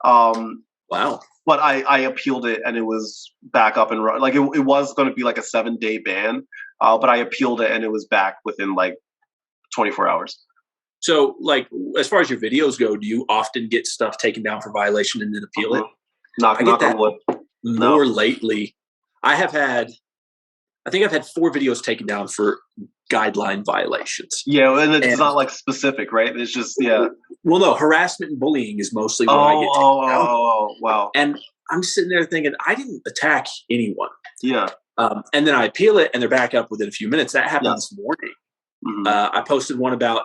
Wow. But I appealed it and it was back up and running. Like it was going to be like a 7-day ban, but I appealed it and it was back within like 24 hours. So, like, as far as your videos go, do you often get stuff taken down for violation and then appeal it? Knock on wood. More lately. I think I've had 4 videos taken down for guideline violations. Yeah, and it's not like specific, right? It's just Well, no, harassment and bullying is mostly what I get taken down. Oh, wow. And I'm sitting there thinking, I didn't attack anyone. Yeah. And then I appeal it, and they're back up within a few minutes. That happened this morning. Mm-hmm. I posted one about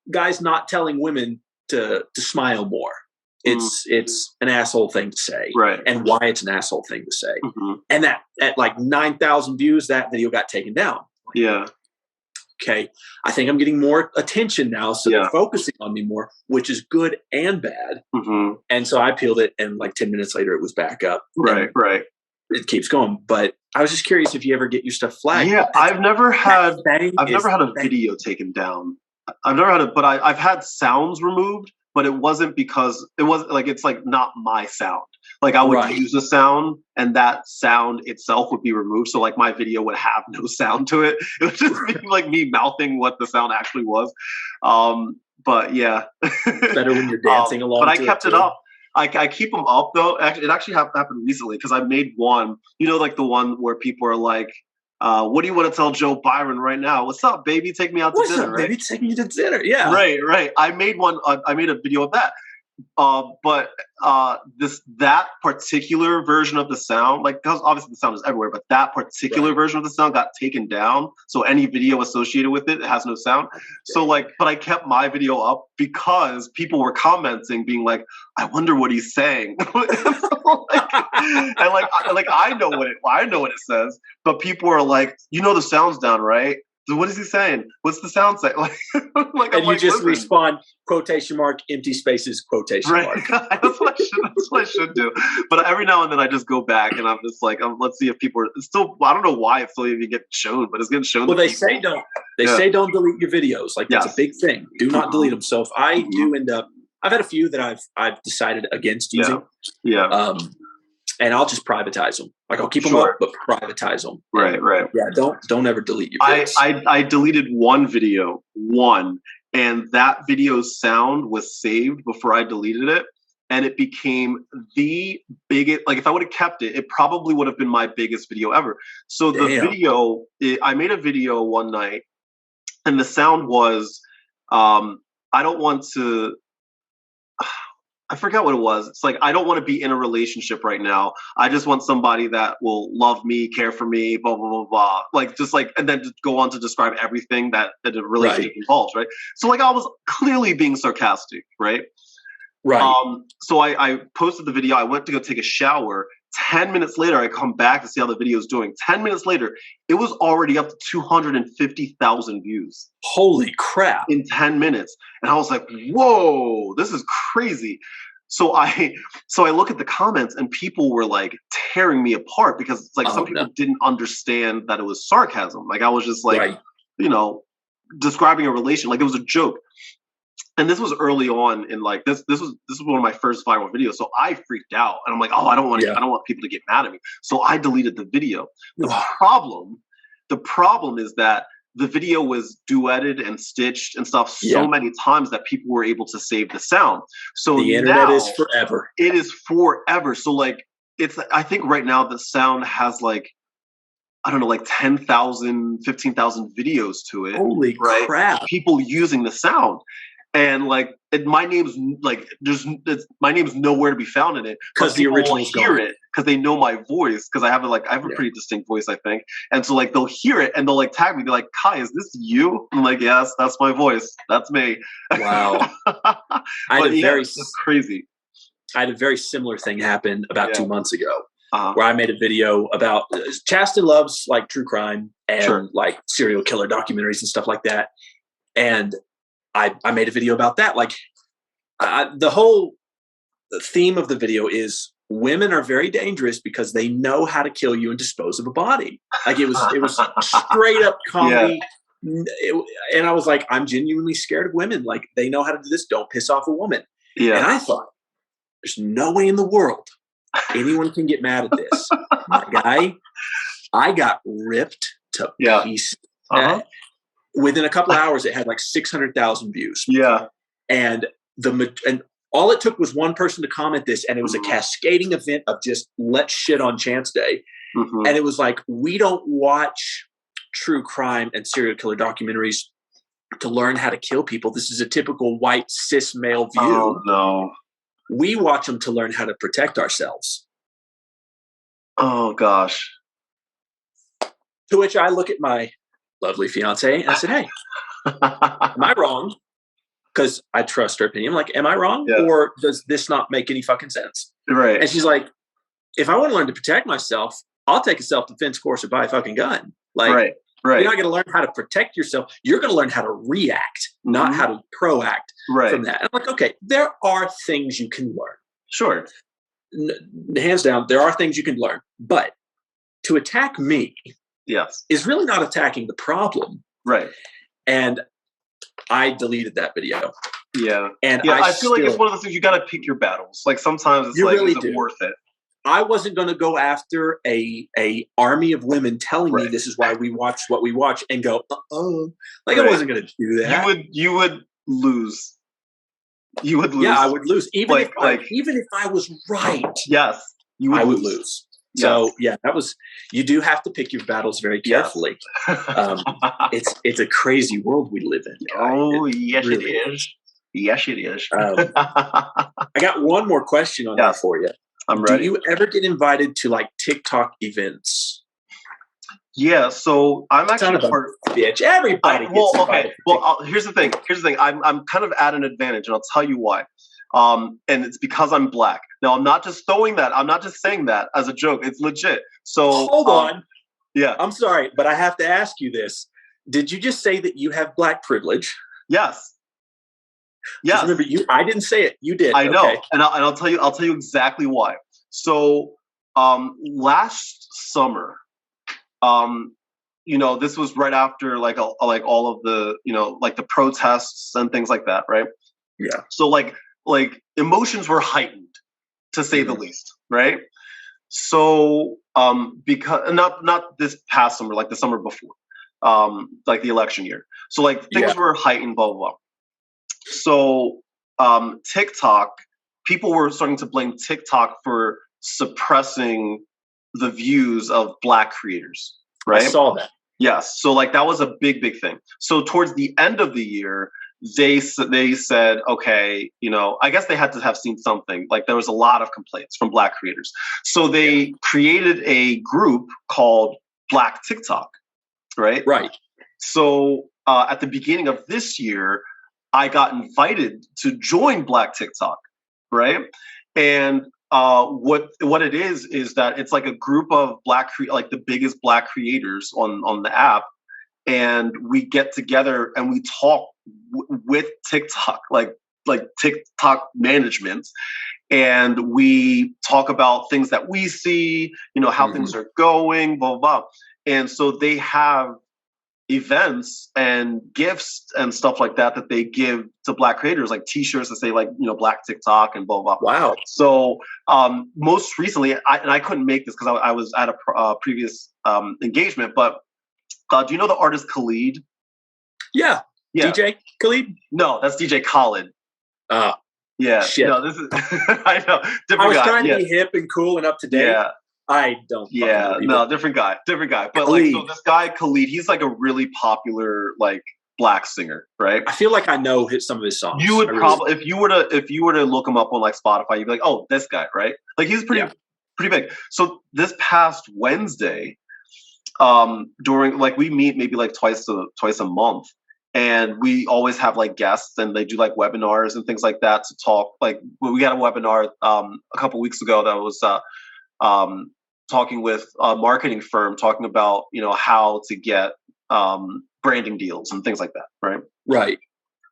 guys not telling women to smile more. It's an asshole thing to say, right? And why it's an asshole thing to say. Mm-hmm. And that at like 9,000 views, that video got taken down. Yeah. Okay, I think I'm getting more attention now, so they're focusing on me more, which is good and bad. Mm-hmm. And so I appealed it, and like 10 minutes later, it was back up. Right. It keeps going. But I was just curious if you ever get your stuff flagged. Yeah, I've never had a video taken down. But I've had sounds removed, but it wasn't because it wasn't like it's like not my sound. Like I would use a sound and that sound itself would be removed. So like my video would have no sound to it. It would just be like me mouthing what the sound actually was. But yeah. Better when you're dancing along. But I kept it up. I keep them up though. Actually, it actually happened recently because I made one, like the one where people are like, what do you want to tell Joe Byron right now? What's up, baby? Take me out to dinner. What's up, baby? Take me to dinner. Yeah. Right. I made one. I made a video of that. But that particular version of the sound, like, because obviously the sound is everywhere, but that particular version of the sound got taken down. So any video associated with it has no sound. So like, but I kept my video up because people were commenting, being like, "I wonder what he's saying," and I know what it says, but people are like, "You know the sound's down, right? So what is he saying? What's the sound say?" Like, and you just respond, quotation mark, empty spaces, quotation mark. That's what I should do. But every now and then I just go back and I'm just like, let's see if people are still. I don't know why it's still even getting shown, but it's getting shown. Well, they say don't. They say don't delete your videos. Like that's a big thing. Do not delete them. So if I do end up, I've had a few that I've decided against using. And I'll just privatize them. Like I'll keep them up, but privatize them. Right. Yeah, don't ever delete your videos. I deleted one video, and that video's sound was saved before I deleted it, and it became the biggest. Like if I would have kept it, it probably would have been my biggest video ever. So the video, I made a video one night, and the sound was, I don't want to. I forgot what it was. It's like, I don't want to be in a relationship right now. I just want somebody that will love me, care for me, blah, blah, blah, blah. Like, just like, and then just go on to describe everything that a relationship involves, right? So like, I was clearly being sarcastic, right? Right. So I posted the video. I went to go take a shower. 10 minutes later, I come back to see how the video is doing. 10 minutes later, it was already up to 250,000 views. Holy crap. In 10 minutes. And I was like, whoa, this is crazy. So I look at the comments and people were like tearing me apart because it's like some people didn't understand that it was sarcasm. Like I was just like, describing a relation, like it was a joke. And this was early on in like this was one of my first viral videos. So I freaked out and I'm like, I don't want people to get mad at me. So I deleted the video. The problem is that the video was duetted and stitched and stuff so many times that people were able to save the sound. So the internet is forever. It is forever. So like I think right now the sound has like, I don't know, like 10,000, 15,000 videos to it. Holy crap. People using the sound. And like my name's like my name's nowhere to be found in it because the originals hear it because they know my voice because I have a pretty distinct voice, I think, and so like they'll hear it and they'll like tag me. They're like, "Kai, is this you?" I'm like, "Yes, that's my voice. That's me." Wow. It's crazy. I had a very similar thing happen about 2 months ago where I made a video about Chasten loves like true crime and like serial killer documentaries and stuff like that, and I made a video about that. Like the whole theme of the video is women are very dangerous because they know how to kill you and dispose of a body. Like it was straight up comedy. And I was like, I'm genuinely scared of women. Like they know how to do this. Don't piss off a woman. Yeah. And I thought there's no way in the world anyone can get mad at this. My guy, I got ripped to pieces. Within a couple of hours, it had like 600,000 views. Yeah. And all it took was one person to comment this, and it was a cascading event of just let's shit on Chance Day. And it was like, we don't watch true crime and serial killer documentaries to learn how to kill people. This is a typical white cis male view. Oh, no. We watch them to learn how to protect ourselves. Oh, gosh. To which I look at my lovely fiance and I said, "Hey, am I wrong?" Because I trust her opinion. I'm like, "Am I wrong? Or does this not make any fucking sense?" Right. And she's like, "If I want to learn to protect myself, I'll take a self-defense course or buy a fucking gun." Like, right. You're not going to learn how to protect yourself. You're going to learn how to react, not how to proact from that. And I'm like, okay, there are things you can learn. Sure. Hands down, there are things you can learn. But to attack me is really not attacking the problem. Right. And I deleted that video. Yeah. And I feel like it's one of those things you got to pick your battles. Like sometimes it's like, really is it worth it? I wasn't going to go after a army of women telling me this is why we watch what we watch and go, like I wasn't going to do that. You would lose. You would lose. Yeah, I would lose. Even if I was right. Yes. I would lose. So that was, you do have to pick your battles very carefully. It's a crazy world we live in. Oh, yes, really it is. Yes, it is. I got one more question on that for you. I'm ready. Do you ever get invited to like TikTok events? Yeah, so I'm actually part. Bitch, everybody gets invited. Well, here's the thing. I'm kind of at an advantage, and I'll tell you why. And it's because I'm black. Now, I'm not just throwing that. I'm not just saying that as a joke. It's legit. So hold on. Yeah, I'm sorry, but I have to ask you this. Did you just say that you have black privilege? Yes. Yes. Remember, I didn't say it. You did. I know, and I'll tell you exactly why. So, last summer, this was right after like all of the like the protests and things like that, right? Yeah. So like emotions were heightened, to say the least, right? So because not this past summer, like the summer before, like the election year. So like things were heightened, blah blah blah. So TikTok, people were starting to blame TikTok for suppressing the views of black creators, right? I saw that. Yes. So like that was a big thing. So towards the end of the year, they said, okay, I guess they had to have seen something. Like there was a lot of complaints from black creators. So they created a group called Black TikTok, right? Right. So at the beginning of this year, I got invited to join Black TikTok, right? And what it is that it's like a group of like the biggest black creators on the app, and we get together and we talk with TikTok, like TikTok management, and we talk about things that we see, how things are going, blah, blah, blah. And so they have events and gifts and stuff like that they give to black creators, like t-shirts that say like, Black TikTok and blah, blah, blah. Wow. So most recently, I couldn't make this because I was at a previous engagement, but do you know the artist Khalid? Yeah. DJ Khalid? No, that's DJ Khaled. Yeah. Shit. No, this is I know. Different I was guy. trying to be hip and cool and up to date. Yeah. I don't. Yeah. No, different guy. But Khalid. Like, so this guy Khalid, he's like a really popular like black singer, right? I feel like I know some of his songs. You would probably, if you were to look him up on like Spotify, you'd be like, oh, this guy, right? Like he's pretty big. So this past Wednesday, during like we meet maybe like twice a month, and we always have like guests, and they do like webinars and things like that to talk. Like we had a webinar a couple weeks ago that was talking with a marketing firm, talking about how to get branding deals and things like that, right? Right.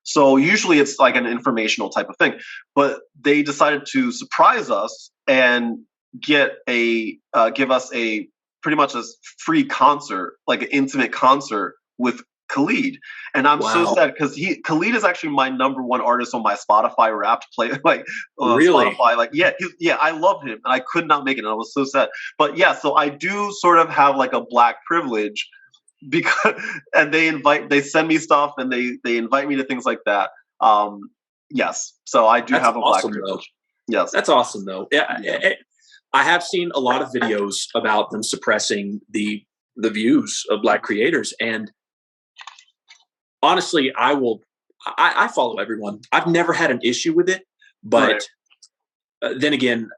So usually it's like an informational type of thing, but they decided to surprise us and give us a pretty much a free concert, like an intimate concert with Khalid. And I'm so sad because Khalid is actually my number one artist on my Spotify Wrapped play. Like really? Spotify, like I love him, and I could not make it, and I was so sad. But yeah, so I do sort of have like a black privilege because, and they send me stuff, and they invite me to things like that. Yes, so I do have a black privilege. Yes, that's awesome though. Yeah. I have seen a lot of videos about them suppressing the views of black creators, and honestly, I follow everyone. I've never had an issue with it, but then again,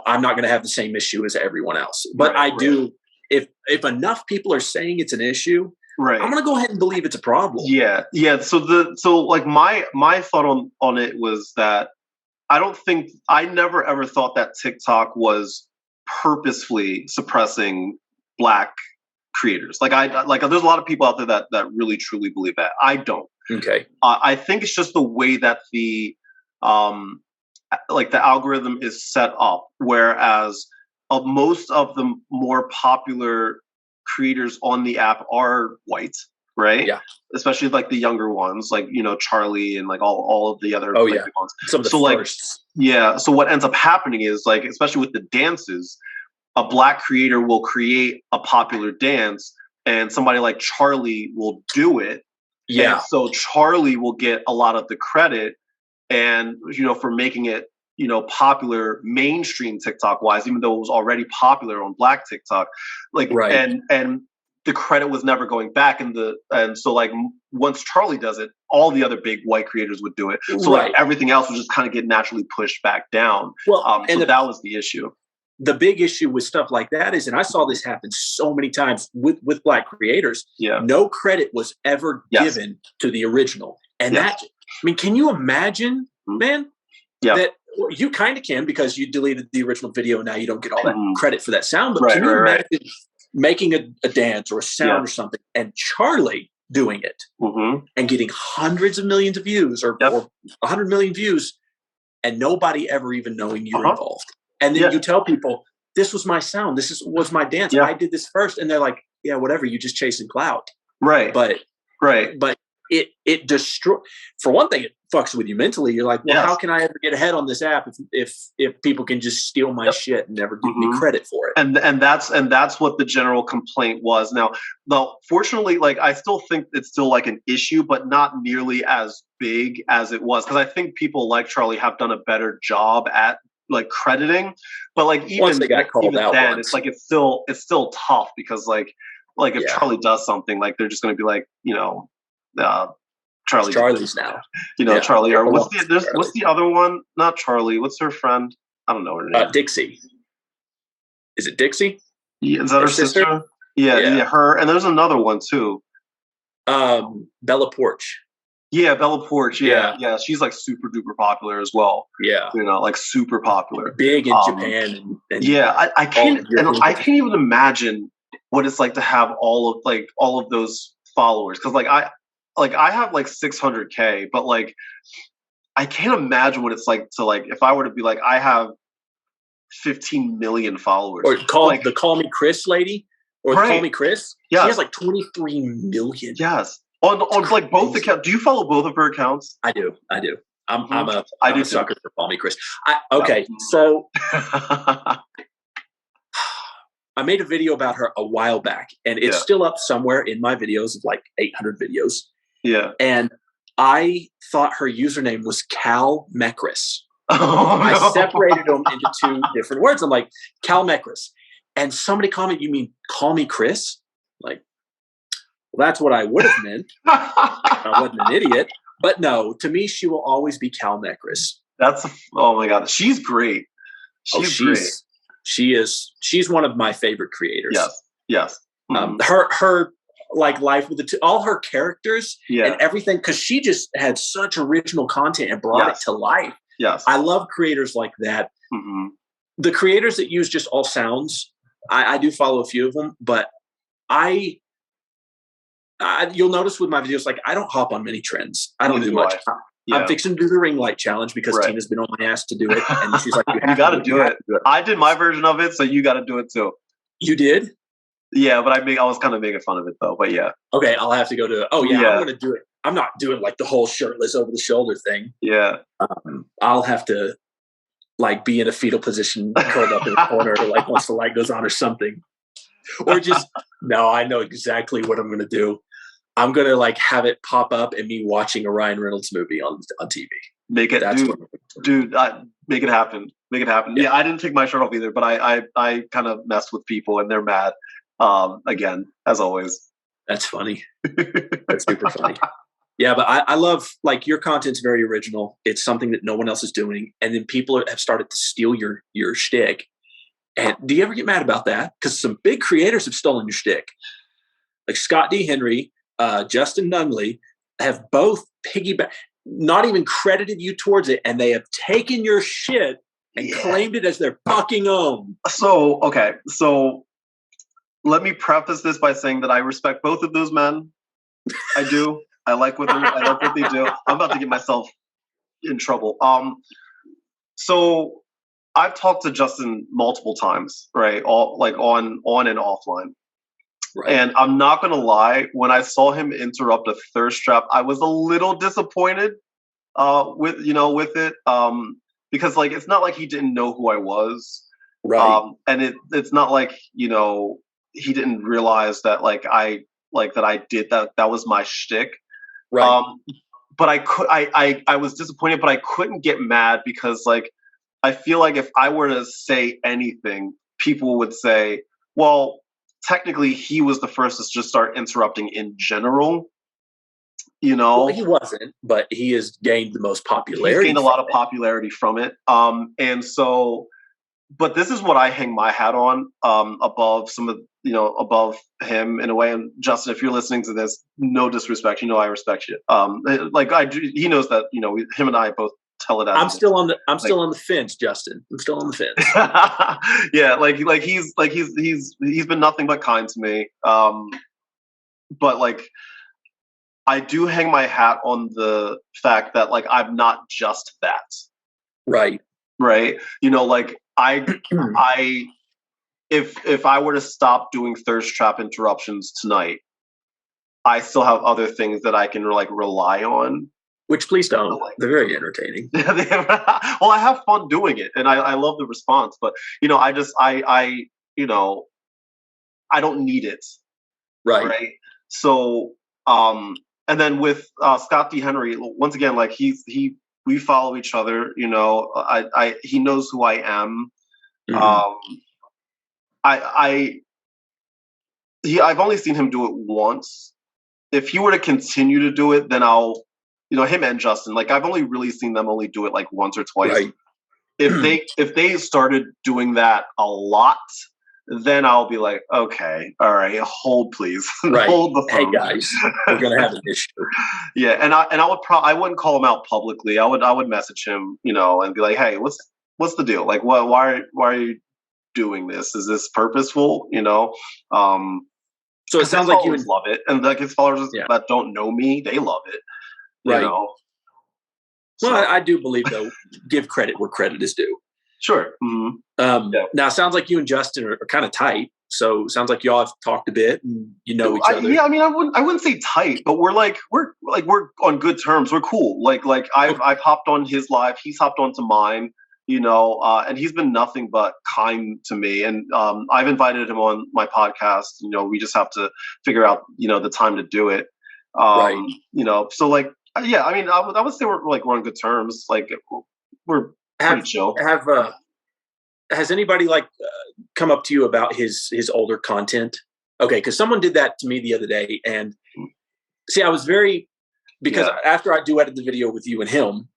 I'm not going to have the same issue as everyone else. But I do. If enough people are saying it's an issue, I'm going to go ahead and believe it's a problem. Yeah. So like my thought on it was that I never ever thought that TikTok was purposefully suppressing black creators. Like there's a lot of people out there that really truly believe that. I don't. Okay. I think it's just the way that the algorithm is set up, whereas most of the more popular creators on the app are white, right? Yeah. Especially like the younger ones, like Charlie and like all of the other big ones. Some of the firsts. So what ends up happening is, like, especially with the dances, a black creator will create a popular dance, and somebody like Charlie will do it. Yeah. And so Charlie will get a lot of the credit, and for making it popular mainstream TikTok wise, even though it was already popular on Black TikTok, like and the credit was never going back, and so like once Charlie does it, all the other big white creators would do it. So like everything else would just kind of get naturally pushed back down. Well, so that was the issue. The big issue with stuff like that is, and I saw this happen so many times with Black creators, no credit was ever given to the original. And that, I mean, can you imagine, man, that you kind of can, because you deleted the original video and now you don't get all that credit for that sound. But can you imagine making a dance or a sound or something and Charlie doing it and getting hundreds of millions of views or 100 million views and nobody ever even knowing you're involved? And then you tell people, this was my sound. This was my dance. I did this first. And they're like, yeah, whatever. You're just chasing clout. Right. But it destroy. For one thing, it fucks with you mentally. You're like, well, how can I ever get ahead on this app if people can just steal my shit and never give me credit for it? And that's what the general complaint was. Now, fortunately, like I still think it's still like an issue, but not nearly as big as it was, because I think people like Charlie have done a better job at like crediting, but like even they got called out then, once. it's like it's still tough, because like if Charlie does something, like they're just going to be like, Charlie's now, Charlie, or what's the other one? Not Charlie. What's her friend? I don't know her name. Dixie. Is it Dixie? Yeah, is that her sister? Yeah, her. And there's another one too. Bella Porch. Yeah, Bella Porch. Yeah. She's like super duper popular as well. Yeah, like super popular, big in Japan. And I can't even imagine what it's like to have all of those followers, because I have like 600K, but like I can't imagine what it's like to like if I were to be like I have 15 million followers. Or the Call Me Chris lady, or the Call Me Chris. Yeah, she has like 23 million. Yes. On like both accounts. Do you follow both of her accounts? I do. I'm a sucker for Call Me Chris. So I made a video about her a while back, and it's still up somewhere in my videos of like 800 videos. Yeah. And I thought her username was Cal Mecris. I separated them into two different words. I'm like, Cal Mecris. And somebody commented, you mean Call Me Chris? Like, well, that's what I would have meant. I wasn't an idiot. But no, to me, she will always be Cal Mecris. Oh my God. She's great. She's great. She's one of my favorite creators. Yes. Her like life with all her characters and everything, because she just had such original content and brought it to life. Yes. I love creators like that. The creators that use just all sounds, I do follow a few of them, but you'll notice with my videos, like I don't hop on many trends. I don't do much. I'm fixing to do the ring light challenge because Tina's been on my ass to do it, and she's like, "You got to do it." I did my version of it, so you got to do it too. You did? Yeah, but I was kind of making fun of it though. But yeah. Okay, I'll have to go to it. Oh yeah, I'm going to do it. I'm not doing like the whole shirtless over the shoulder thing. Yeah. I'll have to like be in a fetal position, curled up in a corner, like once the light goes on or something, or just no. I know exactly what I'm going to do. I'm going to like have it pop up and me watching a Ryan Reynolds movie on TV. Make it, dude, make it happen. Make it happen. Yeah, I didn't take my shirt off either, but I kind of messed with people and they're mad. Again, as always. That's funny. That's super funny. Yeah, but I love, like, your content's very original. It's something that no one else is doing. And then people have started to steal your shtick. And do you ever get mad about that? Because some big creators have stolen your shtick. Like Scott D. Henry, Justin Nunley have both not even credited you towards it, and they have taken your shit and claimed it as their fucking own. So let me preface this by saying that I respect both of those men. I do. I like what they do. I'm about to get myself in trouble. So I've talked to Justin multiple times, right? All like on and offline. Right. And I'm not gonna lie, when I saw him interrupt a thirst trap, I was a little disappointed with it. Because like it's not like he didn't know who I was. Right. And it's not like, he didn't realize that I did that. That was my shtick. Right. But I was disappointed, but I couldn't get mad because like I feel like if I were to say anything, people would say, well, technically he was the first to just start interrupting in general. You know, Well, he wasn't, but he has gained the most popularity. He's gained a lot of popularity from it. And so, but this is what I hang my hat on, above some of, above him in a way. And Justin, if you're listening to this, no disrespect, I respect you. Like I do, he knows that, him and I both tell it as I'm still on the fence, Justin. I'm still on the fence. Yeah. He's been nothing but kind to me. But like, I do hang my hat on the fact that like I'm not just that. Right. Right. Like I if I were to stop doing thirst trap interruptions tonight, I still have other things that I can like rely on. Which please don't. They're very entertaining. Well, I have fun doing it, and I love the response. But I don't need it. Right. So and then with Scott D. Henry, once again, like we follow each other. He knows who I am. Mm-hmm. I've only seen him do it once. If he were to continue to do it, then I'll, him and Justin, like I've only really seen them only do it like once or twice. Right. If they started doing that a lot, then I'll be like, okay, all right, hold please. Right. Hold the phone. Hey guys, we're gonna have an issue. Yeah, and I would I wouldn't call him out publicly. I would message him, and be like, hey, what's the deal? Like, why are you doing this? Is this purposeful? So it sounds like you love it, and like his followers that don't know me, they love it. Right. So. Well, I do believe though, give credit where credit is due. Sure. Mm-hmm. Now, it sounds like you and Justin are kind of tight. So it sounds like y'all have talked a bit and each other. Yeah, I mean, I wouldn't say tight, but we're on good terms. We're cool. Like I've hopped on his live, he's hopped onto mine. And he's been nothing but kind to me. And I've invited him on my podcast. We just have to figure out the time to do it. Right. So like yeah, I mean, I would say we're on good terms. Like we're pretty chill. Has anybody come up to you about his older content? Okay, because someone did that to me the other day, and see, I was because after I duetted the video with you and him,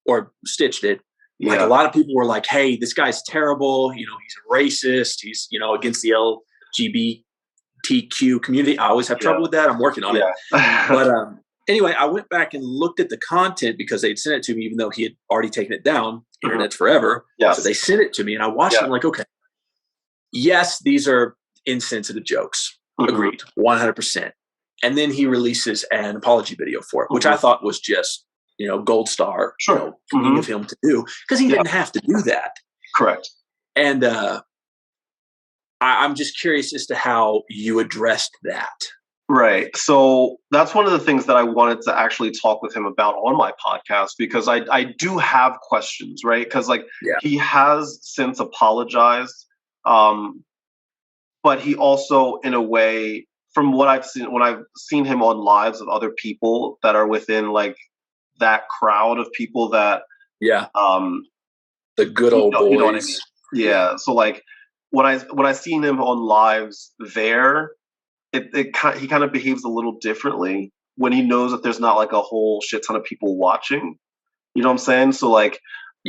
or stitched it, like a lot of people were like, "Hey, this guy's terrible. He's a racist. He's against the LGBTQ community." I always have trouble with that. I'm working on it. But anyway, I went back and looked at the content because they'd sent it to me, even though he had already taken it down. Internet's forever. So they sent it to me, and I watched it. I'm like, okay, yes, these are insensitive jokes. Agreed, 100%. And then he releases an apology video for it, which I thought was just gold star. Sure, of him to do, because he didn't have to do that. Correct. And I'm just curious as to how you addressed that. Right. So that's one of the things that I wanted to actually talk with him about on my podcast, because I do have questions, right? Because he has since apologized, but he also, in a way, from what I've seen, when I've seen him on lives of other people that are within that crowd of people that the good old boys. You know what I mean? Yeah. So when I seen him on lives there, he kind of behaves a little differently when he knows that there's not a whole shit ton of people watching. You know what I'm saying? So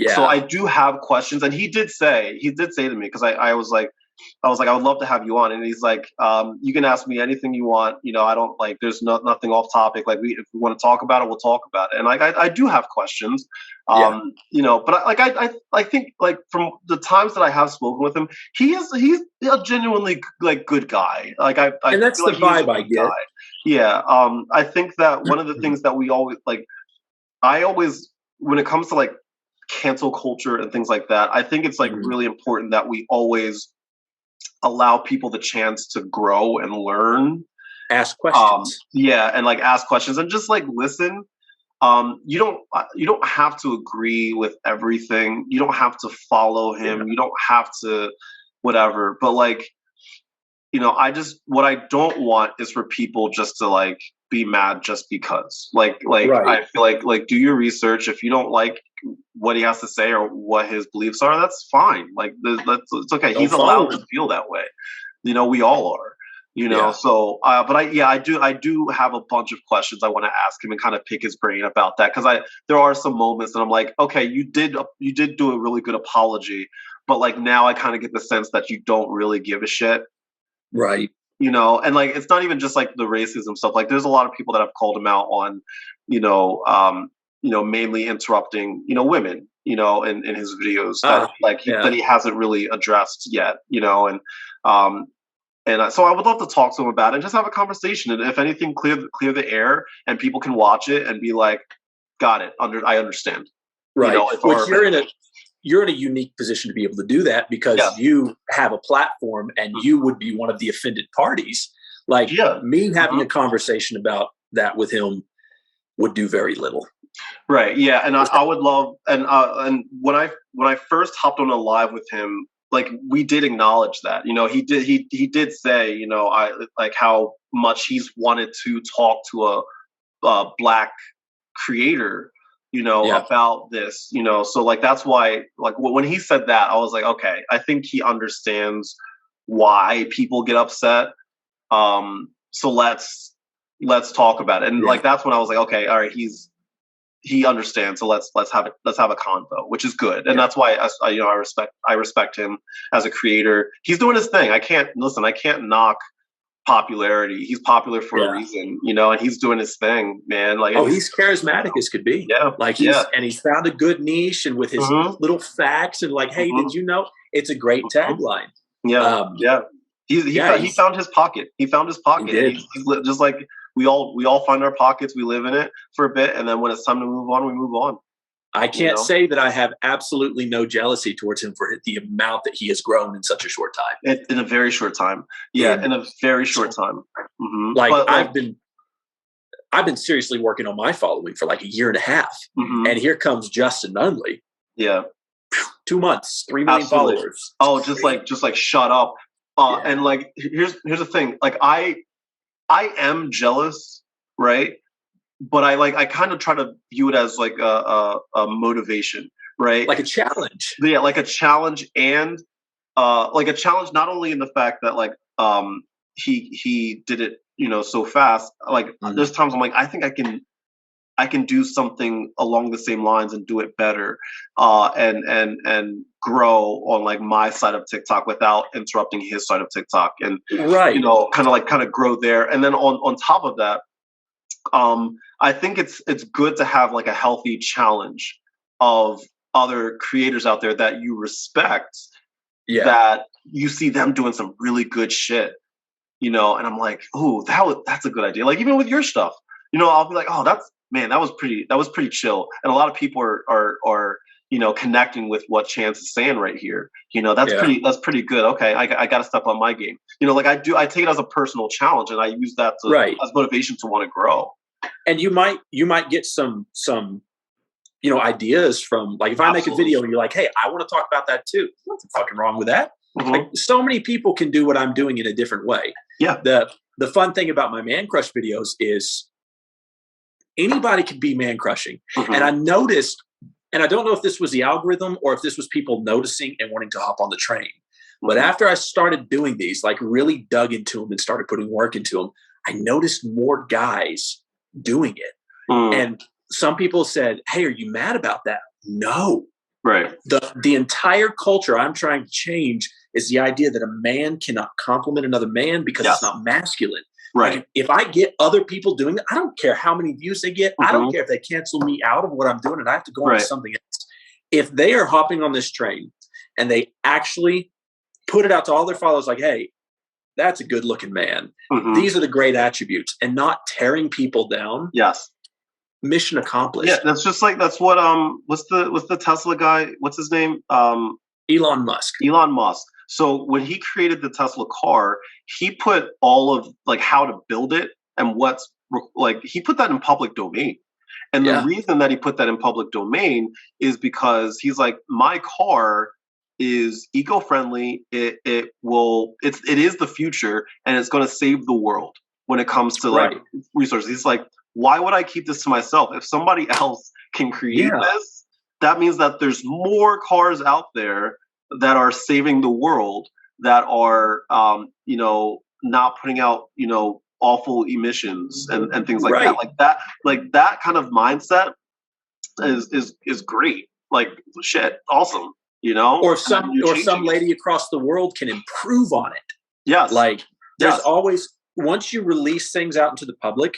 so I do have questions, and he did say to me, because I was like, I would love to have you on, and he's like, you can ask me anything you want. I don't there's nothing off topic. If we want to talk about it, we'll talk about it. And I do have questions, but I think from the times that I have spoken with him, he's a genuinely good guy. And that's the vibe I get. Yeah. I think that one of the things that we always I always, when it comes to cancel culture and things like that, I think it's really important that we always allow people the chance to grow and learn, ask questions, and ask questions and just listen. You don't have to agree with everything. You don't have to follow him. You don't have to whatever. But what I don't want is for people just to be mad just because. Right. I feel do your research. If you don't like what he has to say or what his beliefs are, that's fine. It's okay. He's allowed to feel that way. We all are. You know, so but I do have a bunch of questions I want to ask him and kind of pick his brain about that, because there are some moments that I'm like, okay, you did do a really good apology, but like now I kind of get the sense that you don't really give a shit, right? You know, and like it's not even just like the racism stuff. Like there's a lot of people that have called him out on, mainly interrupting, women, in his videos that that he hasn't really addressed yet, so I would love to talk to him about it and just have a conversation. And if anything, clear the air, and people can watch it and be like, "Got it. I understand." Right. Which you're in a unique position to be able to do that, because you have a platform and you would be one of the offended parties. Like me having a conversation about that with him would do very little. Right. Yeah. And I would love, and when I first hopped on a live with him, like we did acknowledge that, he did say, I like how much he's wanted to talk to a Black creator, about this, so like, that's why, like when he said that, I was like, okay, I think he understands why people get upset. So let's talk about it. And like, that's when I was like, okay, all right, he understands. So let's have a convo, which is good. And that's why I respect him as a creator. He's doing his thing. I can't knock popularity. He's popular for a reason, and he's doing his thing, man. Like, he's charismatic as could be. Yeah. Like he's found a good niche, and with his little facts and like, hey, did you know? It's a great tagline. Yeah. He found his pocket. He found his pocket. He's just like we all find our pockets. We live in it for a bit, and then when it's time to move on, we move on. I can't say that I have absolutely no jealousy towards him for the amount that he has grown in such a short time. In a very short time. Yeah, in a very short time. Mm-hmm. Like, I've been seriously working on my following for like a year and a half, and here comes Justin Nunley. Yeah, 2 months, 3 million followers. Oh, just like shut up. And like, here's the thing. Like, I am jealous, right? But I kind of try to view it as like a motivation, right? Like a challenge. Yeah, like a challenge, and like a challenge not only in the fact that like he did it, so fast. Like there's times I'm like, I think I can do something along the same lines and do it better, and grow on like my side of TikTok without interrupting his side of TikTok, and kind of grow there. And then on top of that, I think it's good to have like a healthy challenge of other creators out there that you respect, that you see them doing some really good shit, and I'm like, oh, that's a good idea. Like, even with your stuff, I'll be like, oh, that was pretty chill. And a lot of people are connecting with what Chance is saying right here. That's pretty good. Okay, I got to step on my game. Like I take it as a personal challenge, and I use that as motivation to want to grow. And you might get some ideas from, like, if I make a video and you're like, hey, I want to talk about that too. There's nothing fucking wrong with that. Like, so many people can do what I'm doing in a different way. Yeah. The fun thing about my man crush videos is anybody can be man crushing. And I noticed, and I don't know if this was the algorithm or if this was people noticing and wanting to hop on the train. But after I started doing these, like really dug into them and started putting work into them, I noticed more guys doing it. And some people said, hey, are you mad about that? No. Right. The entire culture I'm trying to change is the idea that a man cannot compliment another man because it's not masculine. Right. Like, if I get other people doing it, I don't care how many views they get. I don't care if they cancel me out of what I'm doing and I have to go on to something else. If they are hopping on this train and they actually put it out to all their followers like, hey, that's a good looking man. These are the great attributes, and not tearing people down. Yes. Mission accomplished. Yeah, that's just like, that's what what's the Tesla guy? What's his name? Elon Musk. Elon Musk. So when he created the Tesla car, he put all of like how to build it and he put that in public domain. And the reason that he put that in public domain is because he's like, my car is eco-friendly. It is the future, and it's going to save the world when it comes to like resources. He's like, why would I keep this to myself? If somebody else can create this, that means that there's more cars out there that are saving the world, that are not putting out, awful emissions and things like Right. that. Like that kind of mindset is great. Like shit, awesome. Or some lady across the world can improve on it. Yes. Like there's always, once you release things out into the public,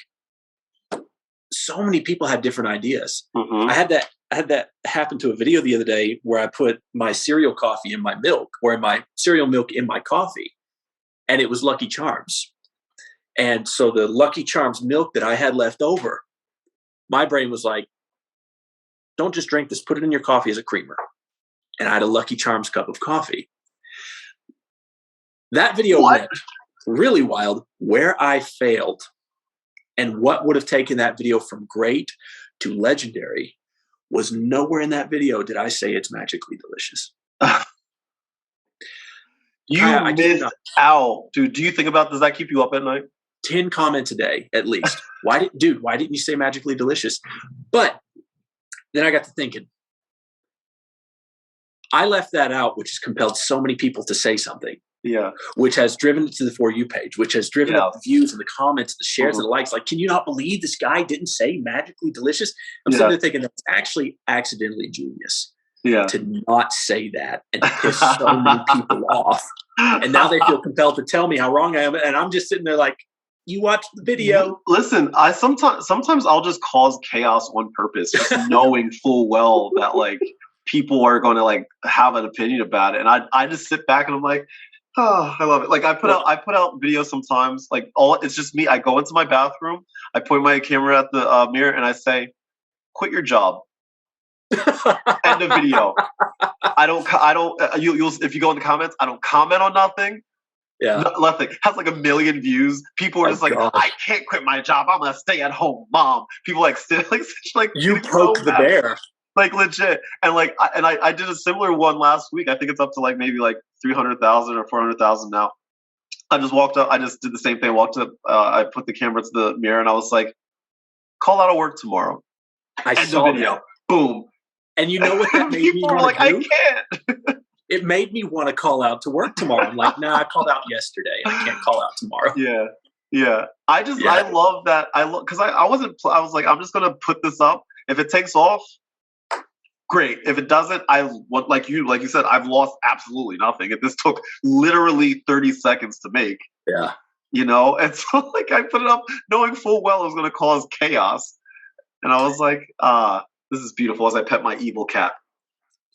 so many people have different ideas. Mm-hmm. I had that happen to a video the other day where I put my cereal coffee in my milk, or my cereal milk in my coffee, and it was Lucky Charms. And so the Lucky Charms milk that I had left over, my brain was like, don't just drink this, put it in your coffee as a creamer. And I had a Lucky Charms cup of coffee. That video went really wild, where I failed. And what would have taken that video from great to legendary was nowhere in that video did I say it's magically delicious. You missed out. Dude, do you think about, does that keep you up at night? 10 comments a day, at least. Why didn't you say magically delicious? But then I got to thinking, I left that out, which has compelled so many people to say something. Yeah. Which has driven it to the For You page, which has driven up the views and the comments, the shares and the likes. Like, can you not believe this guy didn't say magically delicious? I'm sitting there thinking that's actually accidentally genius to not say that and piss so many people off. And now they feel compelled to tell me how wrong I am. And I'm just sitting there like, you watched the video. Listen, I sometimes I'll just cause chaos on purpose, just knowing full well that like people are going to like have an opinion about it. And I just sit back and I'm like, oh, I love it. Like I put out videos sometimes, like it's just me. I go into my bathroom, I point my camera at the mirror and I say, quit your job. End of video. You'll if you go in the comments, I don't comment on nothing. Yeah. Nothing. Has like 1 million views. People are just like, I can't quit my job. I'm gonna stay at home, mom. People like you broke the bear. Like legit. And like I did a similar one last week. I think it's up to like maybe like 300,000 or 400,000 now. I just walked up. I just did the same thing. Walked up. I put the camera to the mirror and I was like, call out of work tomorrow. End the video. That. Boom. And you know what that made me want like, to do? I can't. It made me want to call out to work tomorrow. I'm like, nah, I called out yesterday. I can't call out tomorrow. Yeah. I love that. Because I was like, I'm just gonna put this up. If it takes off, great. If it doesn't, like you said, I've lost absolutely nothing. If this took literally 30 seconds to make. Yeah. And so like I put it up knowing full well it was gonna cause chaos. And I was like, this is beautiful as I pet my evil cat.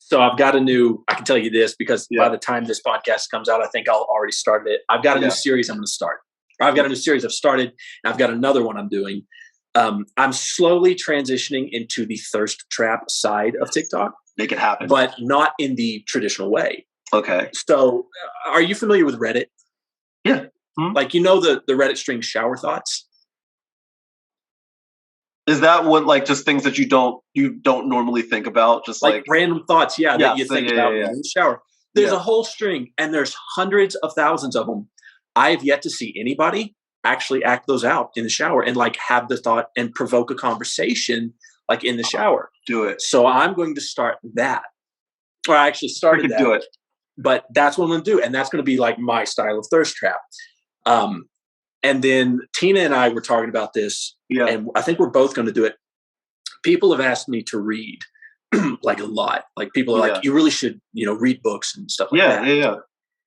So I've got I can tell you this because by the time this podcast comes out, I think I'll already started it. I've got a new series I'm going to start. I've got a new series I've started, and I've got another one I'm doing. I'm slowly transitioning into the thirst trap side of TikTok. Make it happen. But not in the traditional way. Okay. So are you familiar with Reddit? Yeah. Mm-hmm. Like, the Reddit string shower thoughts? Is that what, like, just things that you don't normally think about? Just like random thoughts, that you think about in the shower. There's a whole string, and there's hundreds of thousands of them. I have yet to see anybody actually act those out in the shower and like have the thought and provoke a conversation like in the shower. Do it. So I'm going to start that. Or I actually started that. Do it. But that's what I'm going to do, and that's going to be like my style of thirst trap. And then Tina and I were talking about this, and I think we're both going to do it. People have asked me to read like a lot. Like people are like, you really should, read books and stuff like that. Yeah.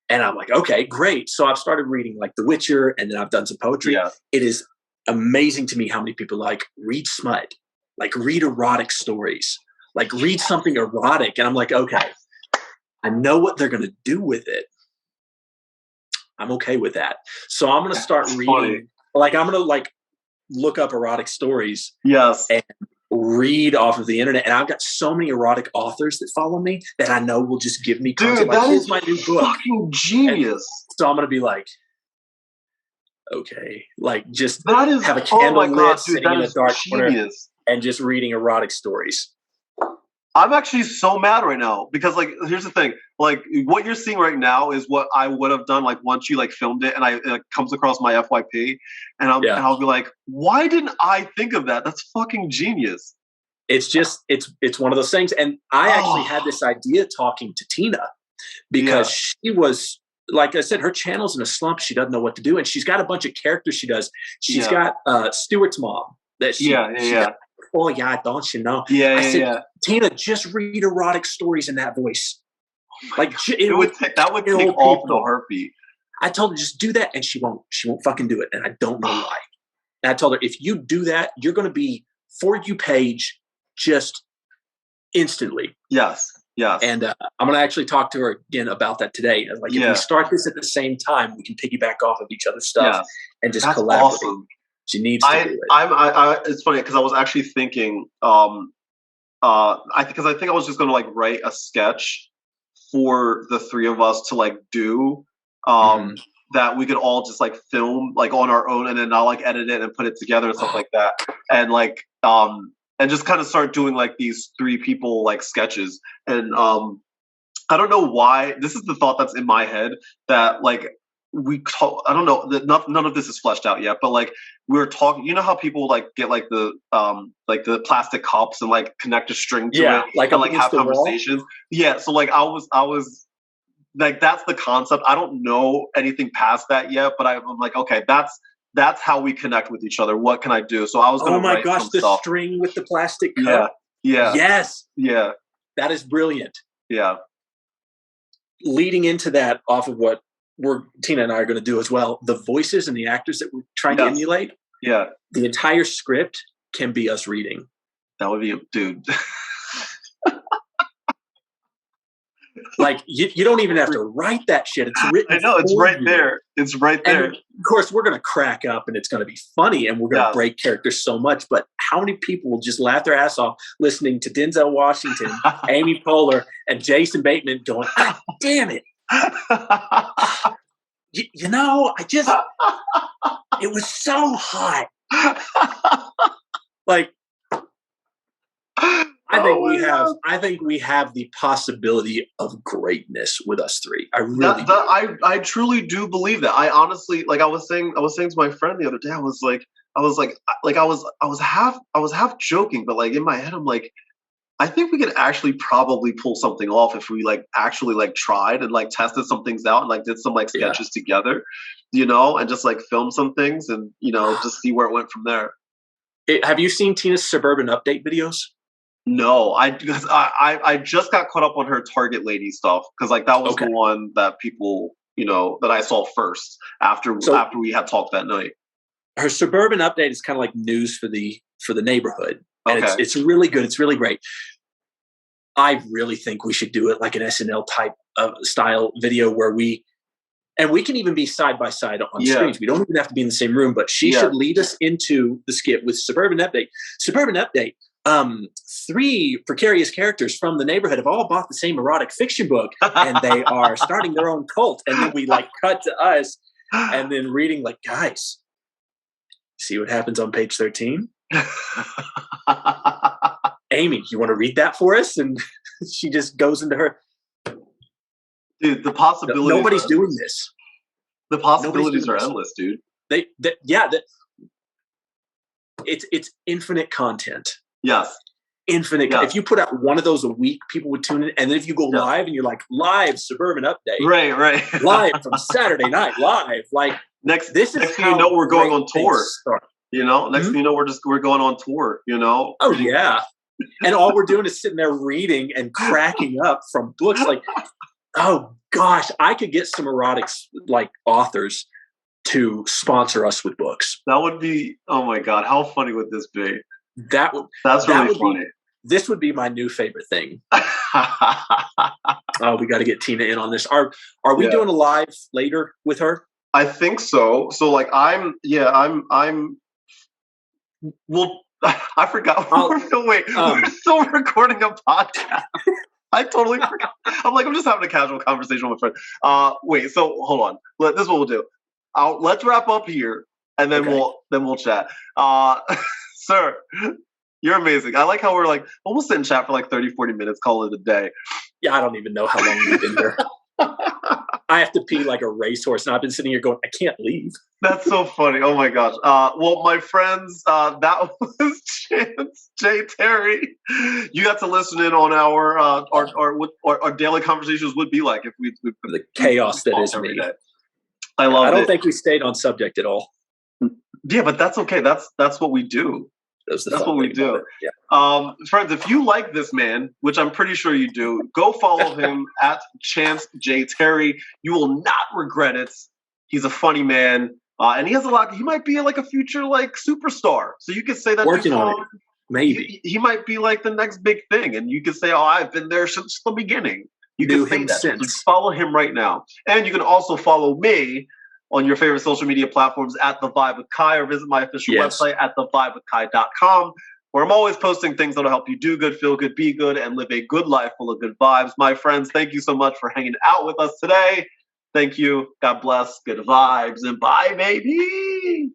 And I'm like, okay, great. So I've started reading like The Witcher, and then I've done some poetry. Yeah. It is amazing to me how many people like read smut, like read erotic stories, like read something erotic. And I'm like, okay, I know what they're going to do with it. I'm okay with that. So I'm going to start reading. Funny. Like I'm going to like look up erotic stories. Yes. And read off of the internet. And I've got so many erotic authors that follow me that I know will just give me content. Dude, that is my new book. Fucking genius. And so I'm going to be like, okay, like just that is, have a candle lit, dude, sitting in a dark corner genius. And just reading erotic stories. I'm actually so mad right now because like here's the thing, like what you're seeing right now is what I would have done like once you like filmed it and it comes across my FYP and I'll be like, why didn't I think of that? That's fucking genius. It's just it's one of those things. And I actually had this idea talking to Tina because she was like I said, her channel's in a slump. She doesn't know what to do, and she's got a bunch of characters she does. She's got Stuart's mom that she got, oh yeah, don't you know? I said, Tina, just read erotic stories in that voice. Like that would take off the heartbeat. I told her just do that, and she won't fucking do it, and I don't know why. And I told her if you do that, you're going to be For You page just instantly. Yes. And I'm going to actually talk to her again about that today. Like if we start this at the same time, we can piggyback off of each other's stuff and just collaborate. Awesome. She needs to do it. It's funny because I was actually thinking, I think I was just going to like write a sketch for the three of us to like do. That we could all just like film like on our own and then not like edit it and put it together and stuff like that. And like, and just kind of start doing like these 3 people like sketches. And I don't know why, this is the thought that's in my head that like I don't know that none of this is fleshed out yet, but like we're talking, you know how people like get like the plastic cups and like connect a string to it like and like have conversations. Yeah. So like I was like, that's the concept. I don't know anything past that yet, but I'm like, okay, that's how we connect with each other. What can I do? So I was going to write some the stuff. string with the plastic cup. Yeah. Yes. Yeah. That is brilliant. Yeah. Leading into that off of what Tina and I are going to do as well, the voices and the actors that we're trying to emulate. Yeah. The entire script can be us reading. That would be, dude. Like you don't even have to write that shit. It's written. I know, it's right there. It's right there. And of course, we're going to crack up and it's going to be funny and we're going to break characters so much. But how many people will just laugh their ass off listening to Denzel Washington, Amy Poehler, and Jason Bateman going, "God damn it! you know, it was so hot." Like. I think we have the possibility of greatness with us 3. I really I truly do believe that. I honestly, like I was saying to my friend the other day, I was half joking, but like in my head I'm like, I think we could actually probably pull something off if we like actually like tried and like tested some things out and like did some like sketches together, you know, and just like film some things and, you know, just see where it went from there. Have you seen Tina's Suburban Update videos? No, I just got caught up on her Target Lady stuff because like that was the one that people, you know, that I saw first after we had talked that night. Her Suburban Update is kind of like news for the neighborhood, and it's really good. It's really great. I really think we should do it like an SNL type of style video where we can even be side by side on screens. We don't even have to be in the same room, but she should lead us into the skit with Suburban Update. Suburban Update. 3 precarious characters from the neighborhood have all bought the same erotic fiction book and they are starting their own cult. And then we like cut to us and then reading like, guys, see what happens on page 13? Amy, you want to read that for us? And she just goes into her. Dude, the possibilities. Nobody's doing this. The possibilities are endless, dude. It's infinite content. Yes. Infinite. Yeah. If you put out one of those a week, people would tune in. And then if you go live and you're like, live Suburban Update. Right. Live from Saturday night, live. Like next thing you know, we're going on tour. You know, next thing you know, we're going on tour, you know? Oh, yeah. And all we're doing is sitting there reading and cracking up from books. Like, oh gosh, I could get some erotic like authors to sponsor us with books. That would be, oh my God, how funny would this be? That's really funny. This would be my new favorite thing. Oh, we got to get Tina in on this. Are we doing a live later with her? I think so. So like well, I forgot. We're still recording a podcast. I totally forgot. I'm just having a casual conversation with my friend. So hold on. This is what we'll do. Let's wrap up here and then we'll chat. Sir, you're amazing. I like how we're like almost in chat for like 30, 40 minutes, call it a day. Yeah, I don't even know how long we've been here. I have to pee like a racehorse, and I've been sitting here going, I can't leave. That's so funny. Oh my gosh. Well, my friends, that was Chance J. Terry. You got to listen in on our daily conversations would be like if we the chaos that is me. I love it. I don't think we stayed on subject at all. Yeah, but that's okay. That's what we do. That's what we do. Yeah. Friends, if you like this man, which I'm pretty sure you do, go follow him at Chance J. Terry. You will not regret it. He's a funny man. And he has a lot. He might be like a future like superstar. So you could say that. Working on it. Maybe. He might be like the next big thing. And you could say, oh, I've been there since the beginning. You can say that. So follow him right now. And you can also follow me on your favorite social media platforms at The Vibe with Kai, or visit my official website at thevibewithkai.com, where I'm always posting things that'll help you do good, feel good, be good, and live a good life full of good vibes. My friends, thank you so much for hanging out with us today. Thank you. God bless. Good vibes. And bye, baby.